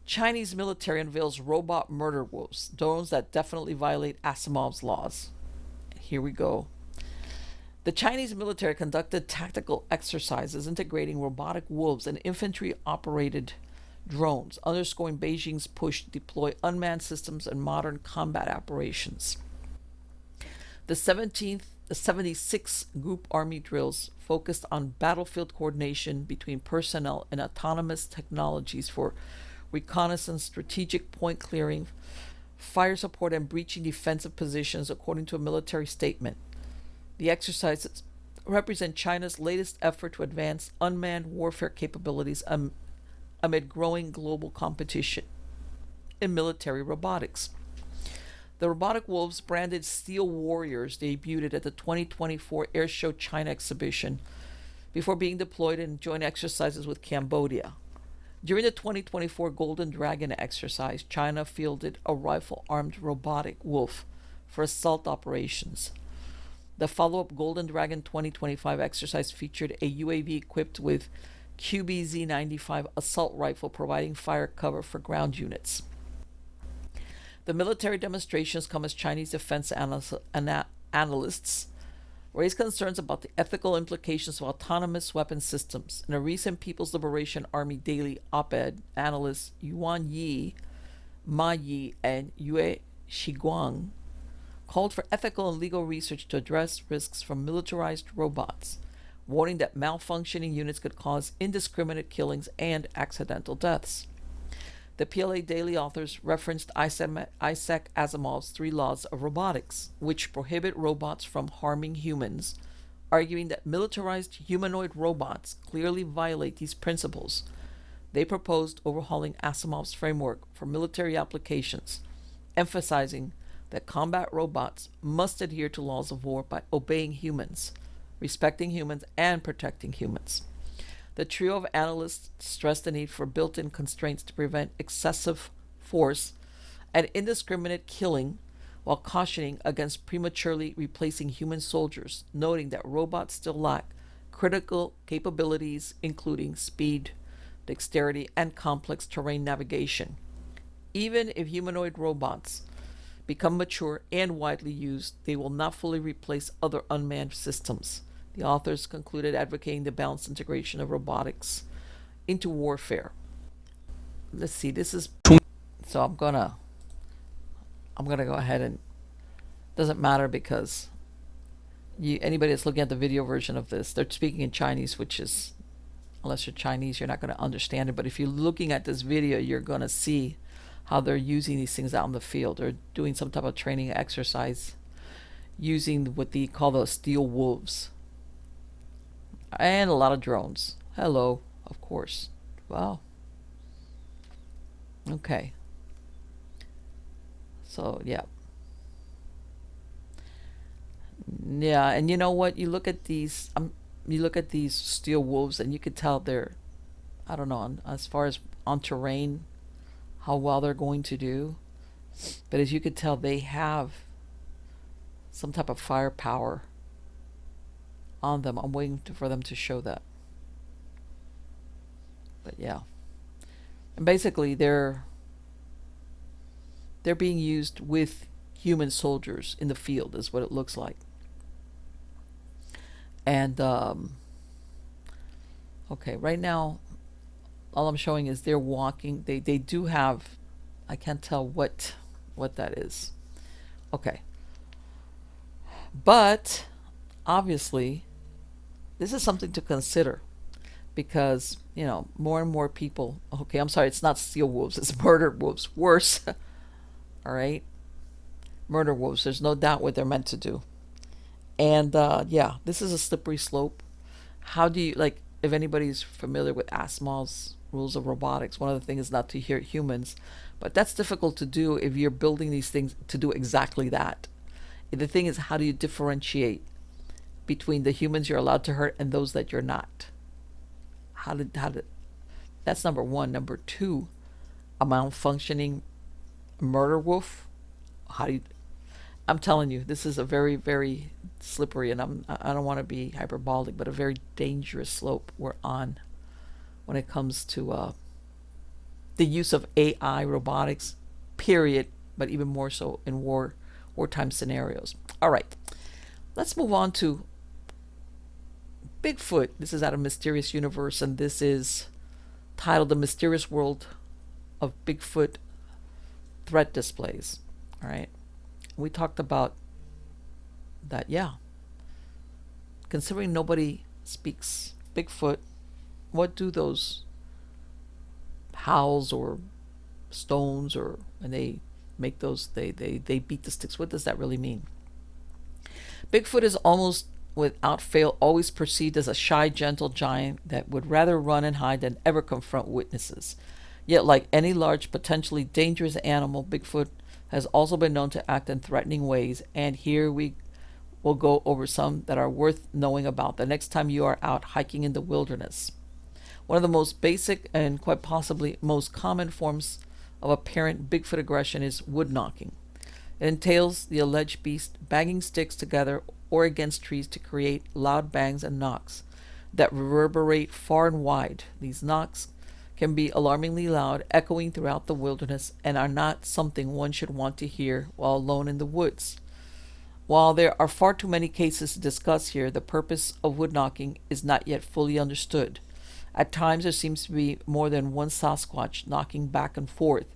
A: Chinese Military Unveils Robot Murder Wolves, Drones That Definitely Violate Asimov's Laws. Here we go. The Chinese military conducted tactical exercises integrating robotic wolves and infantry-operated drones, underscoring Beijing's push to deploy unmanned systems and modern combat operations. The 76 group army drills focused on battlefield coordination between personnel and autonomous technologies for reconnaissance, strategic point clearing, fire support, and breaching defensive positions, according to a military statement. The exercises represent China's latest effort to advance unmanned warfare capabilities amid growing global competition in military robotics. The robotic wolves, branded Steel Warriors, debuted at the 2024 Airshow China exhibition before being deployed in joint exercises with Cambodia. During the 2024 Golden Dragon exercise, China fielded a rifle-armed robotic wolf for assault operations. The follow-up Golden Dragon 2025 exercise featured a UAV equipped with QBZ-95 assault rifle, providing fire cover for ground units. The military demonstrations come as Chinese defense analysts raise concerns about the ethical implications of autonomous weapon systems. In a recent People's Liberation Army Daily op-ed, analysts Yuan Yi, Ma Yi, and Yue Shiguang called for ethical and legal research to address risks from militarized robots, warning that malfunctioning units could cause indiscriminate killings and accidental deaths. The PLA Daily authors referenced Isaac Asimov's 3 laws of robotics, which prohibit robots from harming humans, arguing that militarized humanoid robots clearly violate these principles. They proposed overhauling Asimov's framework for military applications, emphasizing that combat robots must adhere to laws of war by obeying humans, respecting humans, and protecting humans. The trio of analysts stressed the need for built-in constraints to prevent excessive force and indiscriminate killing, while cautioning against prematurely replacing human soldiers, noting that robots still lack critical capabilities including speed, dexterity, and complex terrain navigation. Even if humanoid robots become mature and widely used, they will not fully replace other unmanned systems. The authors concluded advocating the balanced integration of robotics into warfare. Let's see, this is so I'm gonna go ahead and doesn't matter because anybody that's looking at the video version of this, they're speaking in Chinese, which is, unless you're Chinese, you're not going to understand it. But if you're looking at this video, you're going to see how they're using these things out in the field. They're doing some type of training exercise using what they call the steel wolves. And a lot of drones. Hello, of course. Wow. Okay. So, yeah. Yeah, and you know what? You look at these steel wolves, and you could tell they're, I don't know, as far as on terrain, how well they're going to do. But as you could tell, they have some type of firepower on them. I'm waiting for them to show that. But yeah, and basically they're being used with human soldiers in the field, is what it looks like. And okay, right now all I'm showing is they're walking. They do have, I can't tell what that is. Okay, but obviously this is something to consider, because more and more people, okay, I'm sorry, it's not steel wolves, it's murder wolves. Worse. All right, murder wolves, there's no doubt what they're meant to do. And yeah, this is a slippery slope. How do you, like, if anybody's familiar with Asimov's rules of robotics, one of the things is not to hurt humans, but that's difficult to do if you're building these things to do exactly that. The thing is, how do you differentiate between the humans you're allowed to hurt and those that you're not? How did that's number one. Number two, a malfunctioning murder wolf. How do you, I'm telling you, this is a very, very slippery, and I don't want to be hyperbolic, but a very dangerous slope we're on when it comes to the use of AI robotics, period, but even more so in wartime scenarios. All right, let's move on to Bigfoot. This is out of Mysterious Universe, and this is titled The Mysterious World of Bigfoot Threat Displays. All right. We talked about that, yeah. Considering nobody speaks Bigfoot, what do those howls or stones, or when they make those, they beat the sticks, what does that really mean? Bigfoot is almost without fail always perceived as a shy, gentle giant that would rather run and hide than ever confront witnesses. Yet, like any large, potentially dangerous animal, Bigfoot has also been known to act in threatening ways, and here we will go over some that are worth knowing about the next time you are out hiking in the wilderness. One of the most basic and quite possibly most common forms of apparent Bigfoot aggression is wood knocking. It entails the alleged beast banging sticks together or against trees to create loud bangs and knocks that reverberate far and wide. These knocks can be alarmingly loud, echoing throughout the wilderness, and are not something one should want to hear while alone in the woods. While there are far too many cases to discuss here, the purpose of wood knocking is not yet fully understood. At times there seems to be more than one Sasquatch knocking back and forth,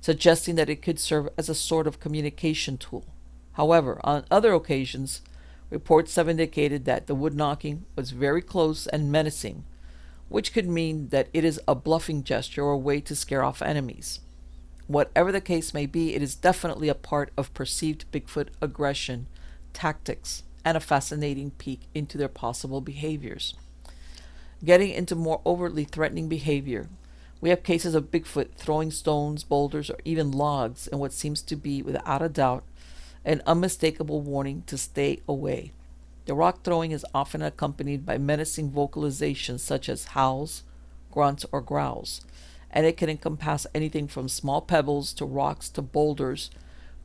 A: suggesting that it could serve as a sort of communication tool. However, on other occasions, reports have indicated that the wood knocking was very close and menacing, which could mean that it is a bluffing gesture or a way to scare off enemies. Whatever the case may be, it is definitely a part of perceived Bigfoot aggression tactics and a fascinating peek into their possible behaviors. Getting into more overtly threatening behavior, we have cases of Bigfoot throwing stones, boulders, or even logs in what seems to be, without a doubt, an unmistakable warning to stay away. The rock throwing is often accompanied by menacing vocalizations such as howls, grunts, or growls, and it can encompass anything from small pebbles to rocks to boulders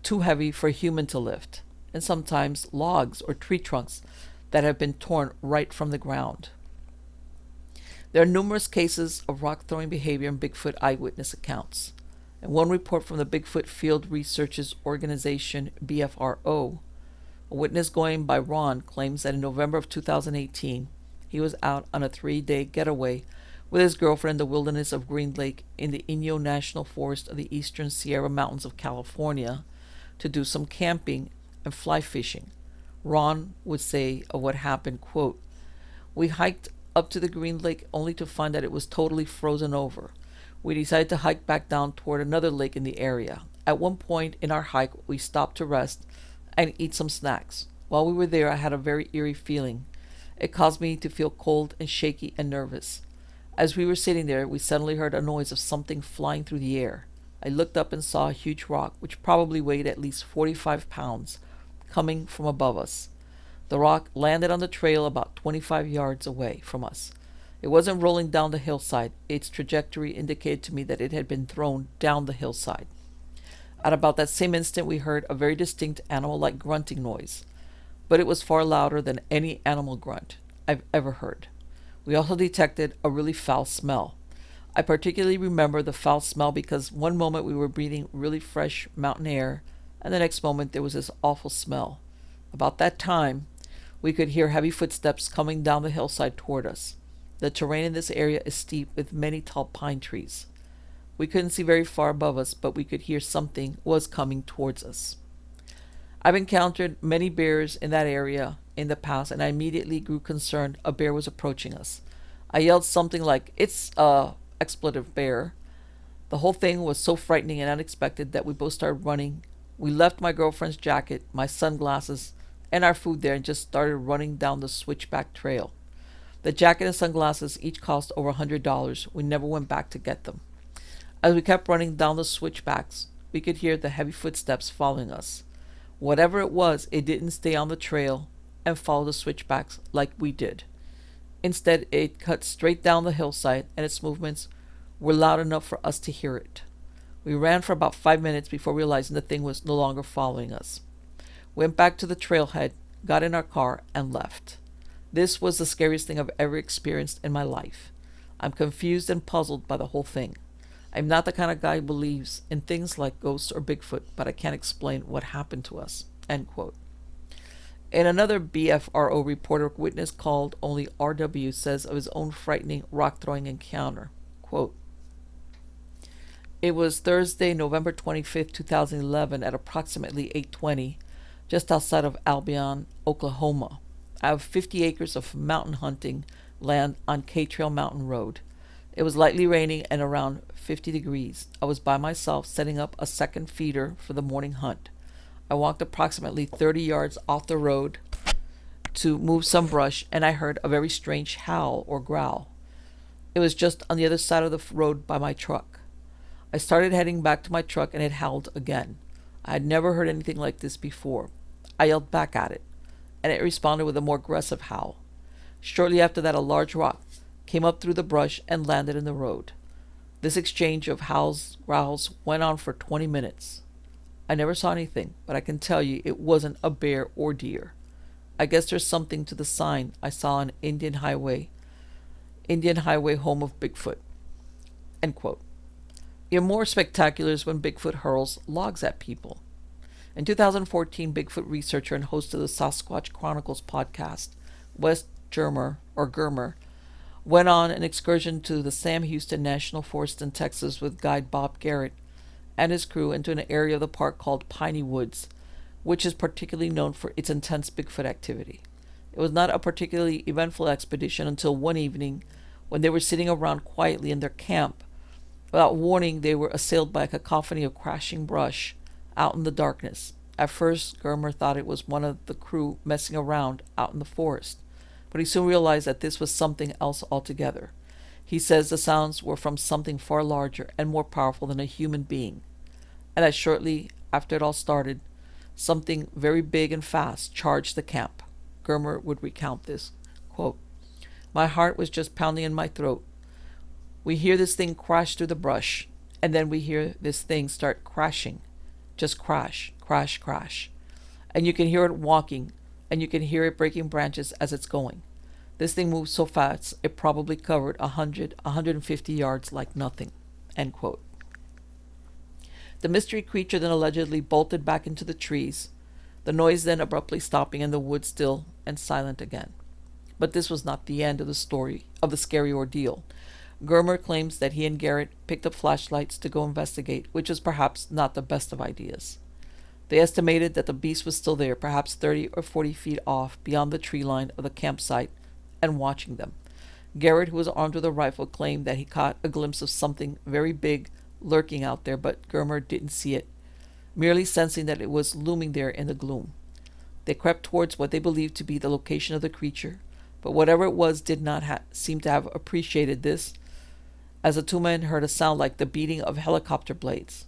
A: too heavy for a human to lift, and sometimes logs or tree trunks that have been torn right from the ground. There are numerous cases of rock throwing behavior in Bigfoot eyewitness accounts. In one report from the Bigfoot Field Researches Organization, BFRO, a witness going by Ron claims that in November of 2018, he was out on a 3-day getaway with his girlfriend in the wilderness of Green Lake in the Inyo National Forest of the eastern Sierra Mountains of California to do some camping and fly fishing. Ron would say of what happened, quote, "We hiked up to the Green Lake only to find that it was totally frozen over. We decided to hike back down toward another lake in the area. At one point in our hike, we stopped to rest and eat some snacks. While we were there, I had a very eerie feeling. It caused me to feel cold and shaky and nervous. As we were sitting there, we suddenly heard a noise of something flying through the air. I looked up and saw a huge rock, which probably weighed at least 45 pounds, coming from above us. The rock landed on the trail about 25 yards away from us. It wasn't rolling down the hillside. Its trajectory indicated to me that it had been thrown down the hillside. At about that same instant, we heard a very distinct animal-like grunting noise, but it was far louder than any animal grunt I've ever heard. We also detected a really foul smell. I particularly remember the foul smell because one moment we were breathing really fresh mountain air, and the next moment there was this awful smell. About that time, we could hear heavy footsteps coming down the hillside toward us. The terrain in this area is steep with many tall pine trees. We couldn't see very far above us, but we could hear something was coming towards us. I've encountered many bears in that area in the past, and I immediately grew concerned a bear was approaching us. I yelled something like, "It's a expletive bear." The whole thing was so frightening and unexpected that we both started running. We left my girlfriend's jacket, my sunglasses, and our food there and just started running down the switchback trail. The jacket and sunglasses each cost over $100. We never went back to get them. As we kept running down the switchbacks, we could hear the heavy footsteps following us. Whatever it was, it didn't stay on the trail and follow the switchbacks like we did. Instead, it cut straight down the hillside, and its movements were loud enough for us to hear it. We ran for about 5 minutes before realizing the thing was no longer following us. Went back to the trailhead, got in our car, and left. This was the scariest thing I've ever experienced in my life. I'm confused and puzzled by the whole thing. I'm not the kind of guy who believes in things like ghosts or Bigfoot, but I can't explain what happened to us. End quote. In another BFRO reporter witness called only RW says of his own frightening rock-throwing encounter, quote, "It was Thursday, November 25th, 2011 at approximately 8:20, just outside of Albion, Oklahoma. I have 50 acres of mountain hunting land on K-Trail Mountain Road. It was lightly raining and around 50 degrees. I was by myself setting up a second feeder for the morning hunt. I walked approximately 30 yards off the road to move some brush, and I heard a very strange howl or growl. It was just on the other side of the road by my truck. I started heading back to my truck, and it howled again. I had never heard anything like this before. I yelled back at it, and it responded with a more aggressive howl. Shortly after that, a large rock came up through the brush and landed in the road. This exchange of howls, growls went on for 20 minutes. I never saw anything, but I can tell you it wasn't a bear or deer. I guess there's something to the sign I saw on Indian Highway home of Bigfoot." End quote. Even more spectacular is when Bigfoot hurls logs at people. In 2014, Bigfoot researcher and host of the Sasquatch Chronicles podcast, Wes Germer, went on an excursion to the Sam Houston National Forest in Texas with guide Bob Garrett and his crew into an area of the park called Piney Woods, which is particularly known for its intense Bigfoot activity. It was not a particularly eventful expedition until one evening when they were sitting around quietly in their camp. Without warning, they were assailed by a cacophony of crashing brush out in the darkness. At first, Germer thought it was one of the crew messing around out in the forest, but he soon realized that this was something else altogether. He says the sounds were from something far larger and more powerful than a human being, and that shortly after it all started, something very big and fast charged the camp. Germer would recount this. Quote, "My heart was just pounding in my throat. We hear this thing crash through the brush, and then we hear this thing start crashing. Just crash, crash, crash. And you can hear it walking, and you can hear it breaking branches as it's going. This thing moved so fast, it probably covered 150 yards like nothing." End quote. The mystery creature then allegedly bolted back into the trees, the noise then abruptly stopping and the woods still and silent again. But this was not the end of the story of the scary ordeal. Germer claims that he and Garrett picked up flashlights to go investigate, which was perhaps not the best of ideas. They estimated that the beast was still there, perhaps 30 or 40 feet off beyond the tree line of the campsite, and watching them. Garrett, who was armed with a rifle, claimed that he caught a glimpse of something very big lurking out there, but Germer didn't see it, merely sensing that it was looming there in the gloom. They crept towards what they believed to be the location of the creature, but whatever it was did not seem to have appreciated this, as the two men heard a sound like the beating of helicopter blades.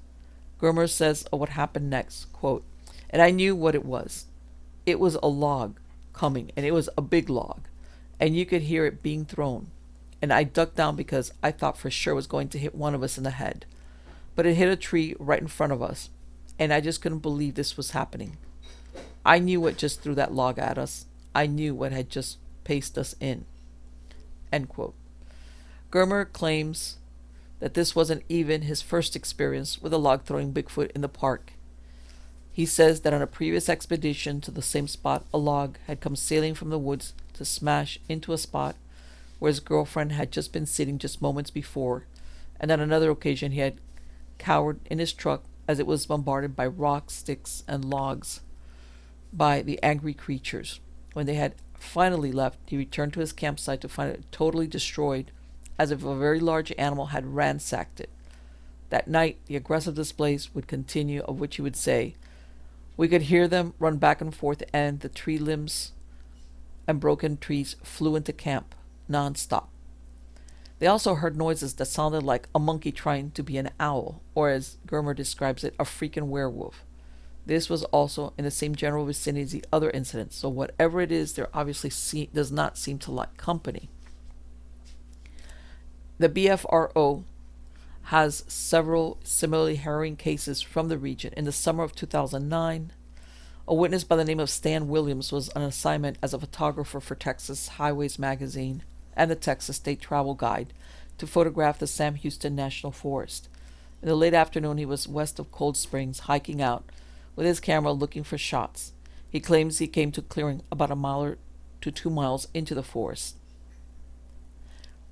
A: Germer says of what happened next, quote, "And I knew what it was. It was a log coming, and it was a big log, and you could hear it being thrown. And I ducked down because I thought for sure it was going to hit one of us in the head. But it hit a tree right in front of us, and I just couldn't believe this was happening. I knew what just threw that log at us. I knew what had just paced us in." End quote. Germer claims that this wasn't even his first experience with a log-throwing Bigfoot in the park. He says that on a previous expedition to the same spot, a log had come sailing from the woods to smash into a spot where his girlfriend had just been sitting just moments before, and on another occasion he had cowered in his truck as it was bombarded by rocks, sticks, and logs by the angry creatures. When they had finally left, he returned to his campsite to find it totally destroyed, as if a very large animal had ransacked it. That night, the aggressive displays would continue, of which he would say, "We could hear them run back and forth, and the tree limbs and broken trees flew into camp, non-stop." They also heard noises that sounded like a monkey trying to be an owl, or as Germer describes it, a freaking werewolf. This was also in the same general vicinity as the other incidents, so whatever it is, there obviously does not seem to like company. The BFRO has several similarly harrowing cases from the region. In the summer of 2009, a witness by the name of Stan Williams was on assignment as a photographer for Texas Highways magazine and the Texas State Travel Guide to photograph the Sam Houston National Forest. In the late afternoon, he was west of Cold Springs, hiking out with his camera looking for shots. He claims he came to a clearing about a mile to 2 miles into the forest,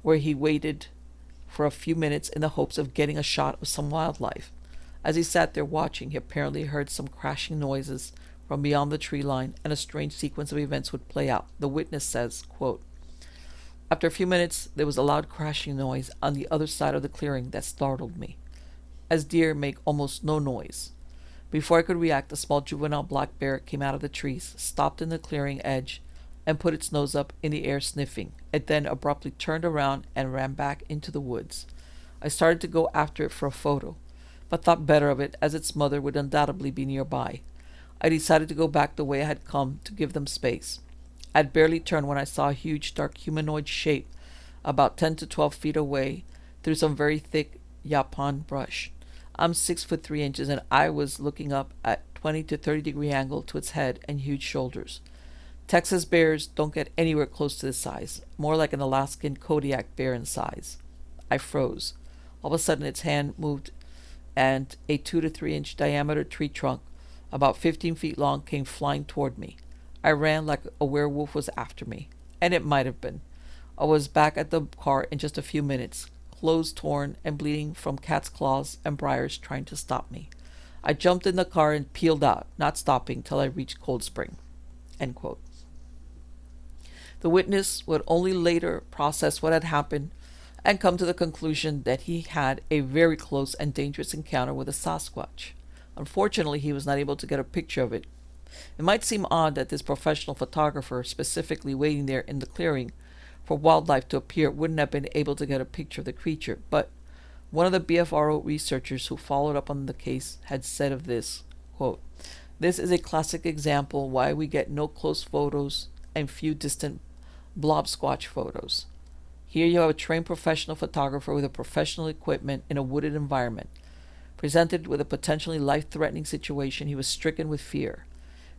A: where he waited for a few minutes in the hopes of getting a shot of some wildlife. As he sat there watching, he apparently heard some crashing noises from beyond the tree line, and a strange sequence of events would play out. The witness says, quote, "After a few minutes, there was a loud crashing noise on the other side of the clearing that startled me, as deer make almost no noise. Before I could react, a small juvenile black bear came out of the trees, stopped in the clearing edge, and put its nose up in the air sniffing. It then abruptly turned around and ran back into the woods. I started to go after it for a photo, but thought better of it as its mother would undoubtedly be nearby. I decided to go back the way I had come to give them space. I had barely turned when I saw a huge dark humanoid shape about 10 to 12 feet away through some very thick yaupon brush. I'm 6'3" and I was looking up at 20 to 30 degree angle to its head and huge shoulders. Texas bears don't get anywhere close to this size, more like an Alaskan Kodiak bear in size. I froze. All of a sudden its hand moved and a 2 to 3 inch diameter tree trunk, about 15 feet long, came flying toward me. I ran like a werewolf was after me, and it might have been. I was back at the car in just a few minutes, clothes torn and bleeding from cat's claws and briars trying to stop me. I jumped in the car and peeled out, not stopping till I reached Cold Spring." End quote. The witness would only later process what had happened and come to the conclusion that he had a very close and dangerous encounter with a Sasquatch. Unfortunately, he was not able to get a picture of it. It might seem odd that this professional photographer, specifically waiting there in the clearing for wildlife to appear, wouldn't have been able to get a picture of the creature, but one of the BFRO researchers who followed up on the case had said of this, quote, "This is a classic example why we get no close photos and few distant blob squatch photos. Here you have a trained professional photographer with a professional equipment in a wooded environment. Presented with a potentially life-threatening situation, he was stricken with fear,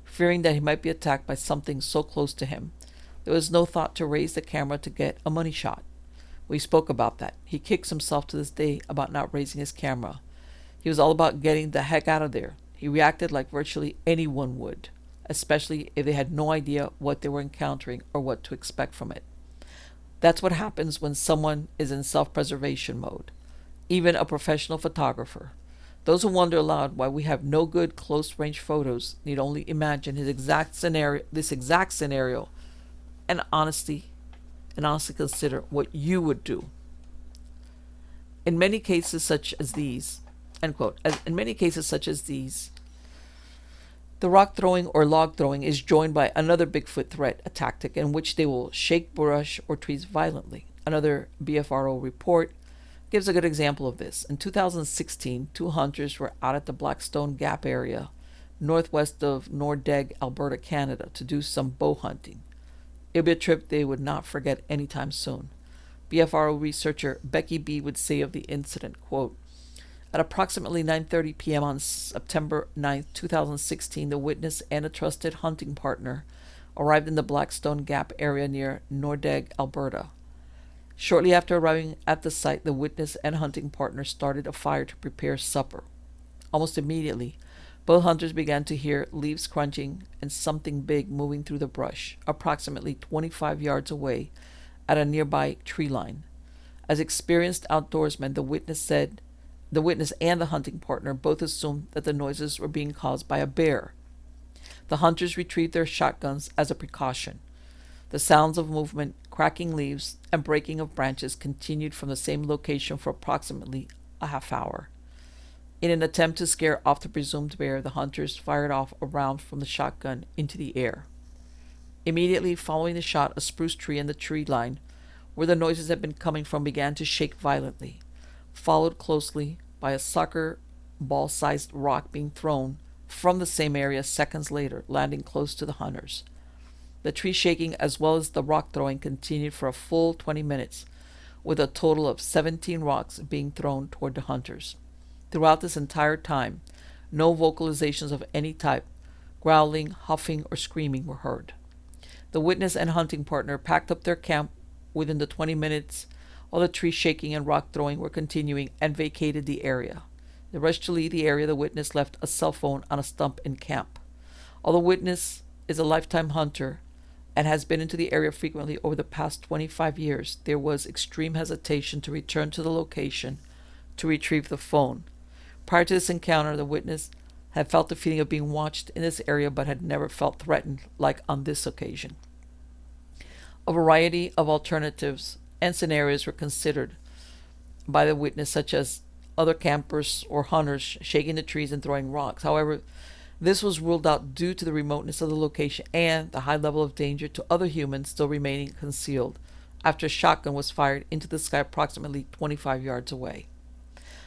A: fearing that he might be attacked by something so close to him. There was no thought to raise the camera to get a money shot. We spoke about that. He kicks himself to this day about not raising his camera. He was all about getting the heck out of there. He reacted like virtually anyone would, especially if they had no idea what they were encountering or what to expect from it. That's what happens when someone is in self-preservation mode, even a professional photographer. Those who wonder aloud why we have no good close-range photos need only imagine this exact scenario, and honestly consider what you would do. In many cases such as these, end quote, in many cases such as these, the rock throwing or log throwing is joined by another Bigfoot threat, a tactic in which they will shake brush or trees violently. Another BFRO report gives a good example of this. In 2016, 2 hunters were out at the Blackstone Gap area, northwest of Nordegg, Alberta, Canada, to do some bow hunting. It would be a trip they would not forget anytime soon. BFRO researcher Becky B. would say of the incident, quote, at approximately 9:30 p.m. on September 9, 2016, the witness and a trusted hunting partner arrived in the Blackstone Gap area near Nordegg, Alberta. Shortly after arriving at the site, the witness and hunting partner started a fire to prepare supper. Almost immediately, both hunters began to hear leaves crunching and something big moving through the brush, approximately 25 yards away at a nearby tree line. As experienced outdoorsmen, the witness and the hunting partner both assumed that the noises were being caused by a bear. The hunters retrieved their shotguns as a precaution. The sounds of movement, cracking leaves, and breaking of branches continued from the same location for approximately a half hour. In an attempt to scare off the presumed bear, the hunters fired off a round from the shotgun into the air. Immediately following the shot, a spruce tree in the tree line where the noises had been coming from began to shake violently, followed closely by a soccer ball-sized rock being thrown from the same area seconds later, landing close to the hunters. The tree shaking as well as the rock throwing continued for a full 20 minutes, with a total of 17 rocks being thrown toward the hunters. Throughout this entire time, no vocalizations of any type, growling, huffing, or screaming were heard. The witness and hunting partner packed up their camp within the 20 minutes while the tree shaking and rock throwing were continuing and vacated the area. They rushed to leave the area. The witness left a cell phone on a stump in camp. Although witness is a lifetime hunter and has been into the area frequently over the past 25 years, there was extreme hesitation to return to the location to retrieve the phone. Prior to this encounter, the witness had felt the feeling of being watched in this area but had never felt threatened like on this occasion. A variety of alternatives and scenarios were considered by the witness, such as other campers or hunters shaking the trees and throwing rocks. However, this was ruled out due to the remoteness of the location and the high level of danger to other humans still remaining concealed after a shotgun was fired into the sky approximately 25 yards away.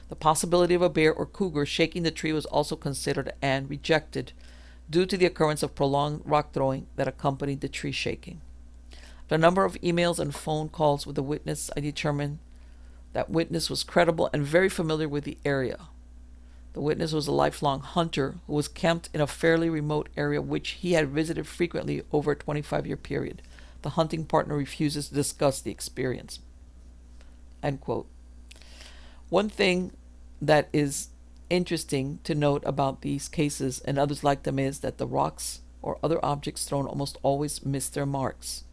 A: The possibility of a bear or cougar shaking the tree was also considered and rejected due to the occurrence of prolonged rock throwing that accompanied the tree shaking. After a number of emails and phone calls with the witness, I determined that witness was credible and very familiar with the area. The witness was a lifelong hunter who was camped in a fairly remote area which he had visited frequently over a 25-year period. The hunting partner refuses to discuss the experience. End quote. One thing that is interesting to note about these cases and others like them is that the rocks or other objects thrown almost always miss their marks.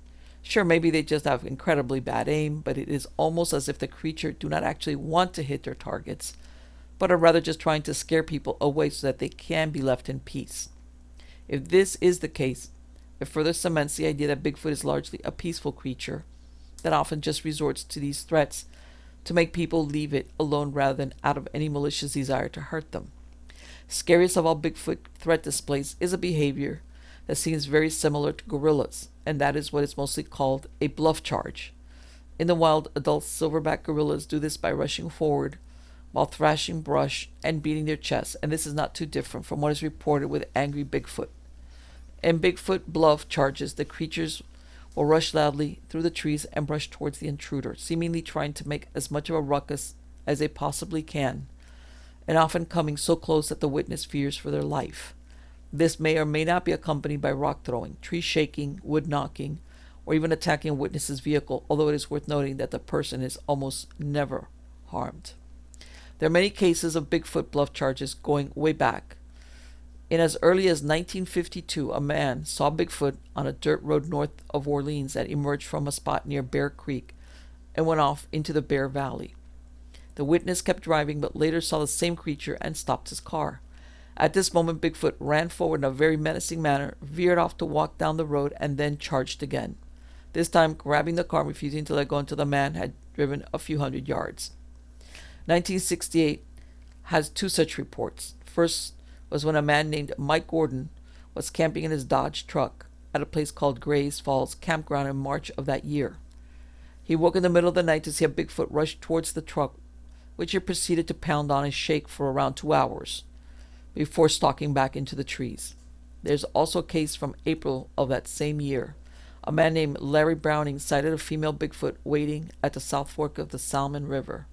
A: Sure, maybe they just have incredibly bad aim, but it is almost as if the creature do not actually want to hit their targets, but are rather just trying to scare people away so that they can be left in peace. If this is the case, it further cements the idea that Bigfoot is largely a peaceful creature that often just resorts to these threats to make people leave it alone rather than out of any malicious desire to hurt them. Scariest of all Bigfoot threat displays is a behavior that seems very similar to gorillas, and that is what is mostly called a bluff charge. In the wild, adult silverback gorillas do this by rushing forward while thrashing brush and beating their chests, and this is not too different from what is reported with angry Bigfoot. In Bigfoot bluff charges, the creatures will rush loudly through the trees and brush towards the intruder, seemingly trying to make as much of a ruckus as they possibly can, and often coming so close that the witness fears for their life. This may or may not be accompanied by rock throwing, tree shaking, wood knocking, or even attacking a witness's vehicle, although it is worth noting that the person is almost never harmed. There are many cases of Bigfoot bluff charges going way back. In as early as 1952, a man saw Bigfoot on a dirt road north of Orleans that emerged from a spot near Bear Creek and went off into the Bear Valley. The witness kept driving but later saw the same creature and stopped his car. At this moment, Bigfoot ran forward in a very menacing manner, veered off to walk down the road, and then charged again, this time grabbing the car and refusing to let go until the man had driven a few hundred yards. 1968 has two such reports. First was when a man named Mike Gordon was camping in his Dodge truck at a place called Grays Falls Campground in March of that year. He woke in the middle of the night to see a Bigfoot rush towards the truck, which he proceeded to pound on and shake for around 2 hours before stalking back into the trees. There's also a case from April of that same year. A man named Larry Browning sighted a female Bigfoot waiting at the South Fork of the Salmon River.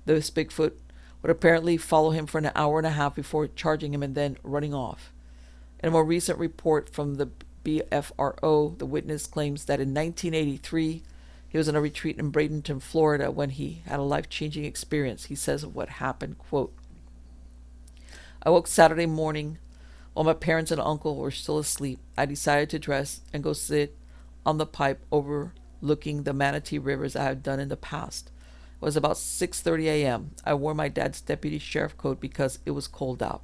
A: This Bigfoot would apparently follow him for an hour and a half before charging him and then running off. In a more recent report from the BFRO, the witness claims that in 1983, he was on a retreat in Bradenton, Florida, when he had a life-changing experience. He says of what happened, quote, I woke Saturday morning while my parents and uncle were still asleep. I decided to dress and go sit on the pipe overlooking the Manatee River as I had done in the past. It was about 6:30 a.m. I wore my dad's deputy sheriff coat because it was cold out.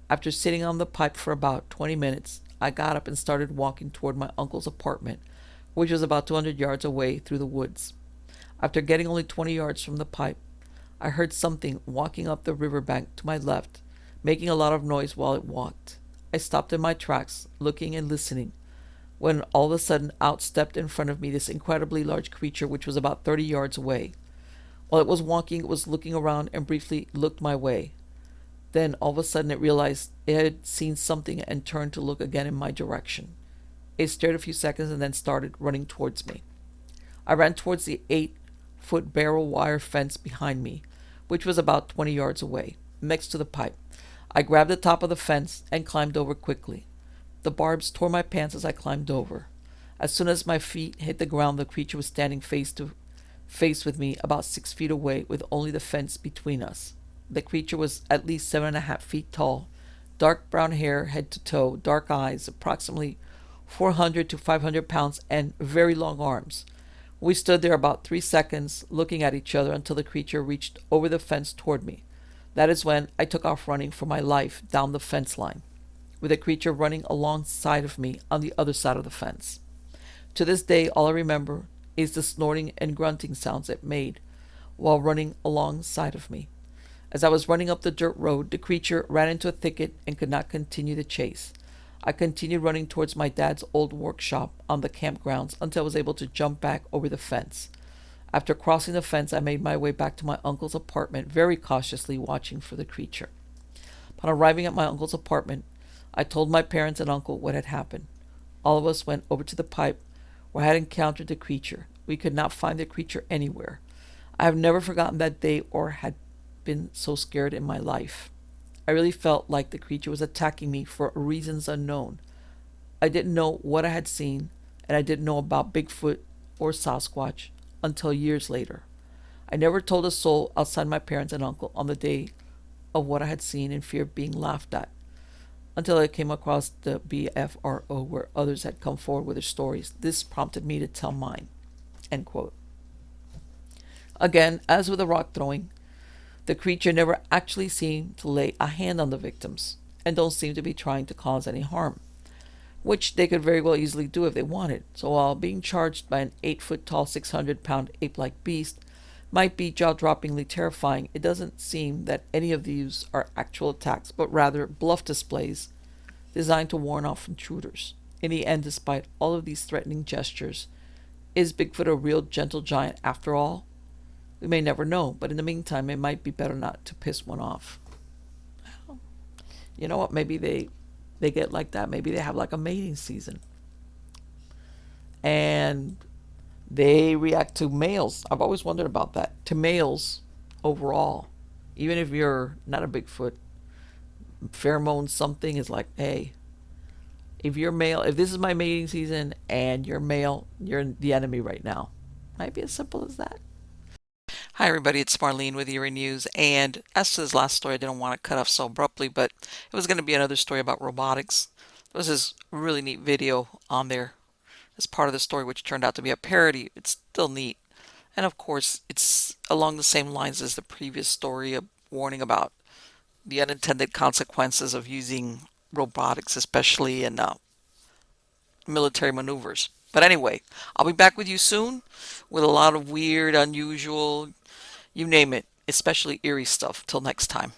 A: After sitting on the pipe for about 20 minutes, I got up and started walking toward my uncle's apartment, which was about 200 yards away through the woods. After getting only 20 yards from the pipe, I heard something walking up the riverbank to my left, making a lot of noise while it walked. I stopped in my tracks, looking and listening, when all of a sudden out stepped in front of me this incredibly large creature which was about 30 yards away. While it was walking, it was looking around and briefly looked my way. Then all of a sudden it realized it had seen something and turned to look again in my direction. It stared a few seconds and then started running towards me. I ran towards the 8-foot barrel wire fence behind me, which was about 20 yards away, next to the pipe. I grabbed the top of the fence and climbed over quickly. The barbs tore my pants as I climbed over. As soon as my feet hit the ground, the creature was standing face to face with me about 6 feet away with only the fence between us. The creature was at least 7.5 feet tall, dark brown hair head to toe, dark eyes, approximately 400 to 500 pounds, and very long arms. We stood there about 3 seconds looking at each other until the creature reached over the fence toward me. That is when I took off running for my life down the fence line, with the creature running alongside of me on the other side of the fence. To this day, all I remember is the snorting and grunting sounds it made while running alongside of me. As I was running up the dirt road, the creature ran into a thicket and could not continue the chase. I continued running towards my dad's old workshop on the campgrounds until I was able to jump back over the fence. After crossing the fence, I made my way back to my uncle's apartment, very cautiously watching for the creature. Upon arriving at my uncle's apartment, I told my parents and uncle what had happened. All of us went over to the pipe where I had encountered the creature. We could not find the creature anywhere. I have never forgotten that day or had been so scared in my life. I really felt like the creature was attacking me for reasons unknown. I didn't know what I had seen, and I didn't know about Bigfoot or Sasquatch until years later. I never told a soul outside my parents and uncle on the day of what I had seen in fear of being laughed at, until I came across the BFRO where others had come forward with their stories. This prompted me to tell mine. End quote. Again, as with the rock throwing, the creature never actually seemed to lay a hand on the victims and don't seem to be trying to cause any harm, which they could very well easily do if they wanted. So while being charged by an 8-foot-tall, 600-pound ape-like beast might be jaw-droppingly terrifying, it doesn't seem that any of these are actual attacks, but rather bluff displays designed to warn off intruders. In the end, despite all of these threatening gestures, is Bigfoot a real gentle giant after all? We may never know, but in the meantime, it might be better not to piss one off. Well, you know what? Maybe they they get like that. Maybe they have like a mating season. And they react to males. I've always wondered about that. To males overall. Even if you're not a Bigfoot, pheromone something is like, hey, if you're male, if this is my mating season and you're male, you're the enemy right now. Might be as simple as that. Hi, everybody. It's Marlene with Eerie News. And as to this last story, I didn't want to cut off so abruptly, but it was going to be another story about robotics. There was this really neat video on there as part of the story, which turned out to be a parody. It's still neat. And of course, it's along the same lines as the previous story, a warning about the unintended consequences of using robotics, especially in military maneuvers. But anyway, I'll be back with you soon with a lot of weird, unusual, you name it, especially eerie stuff. Till next time.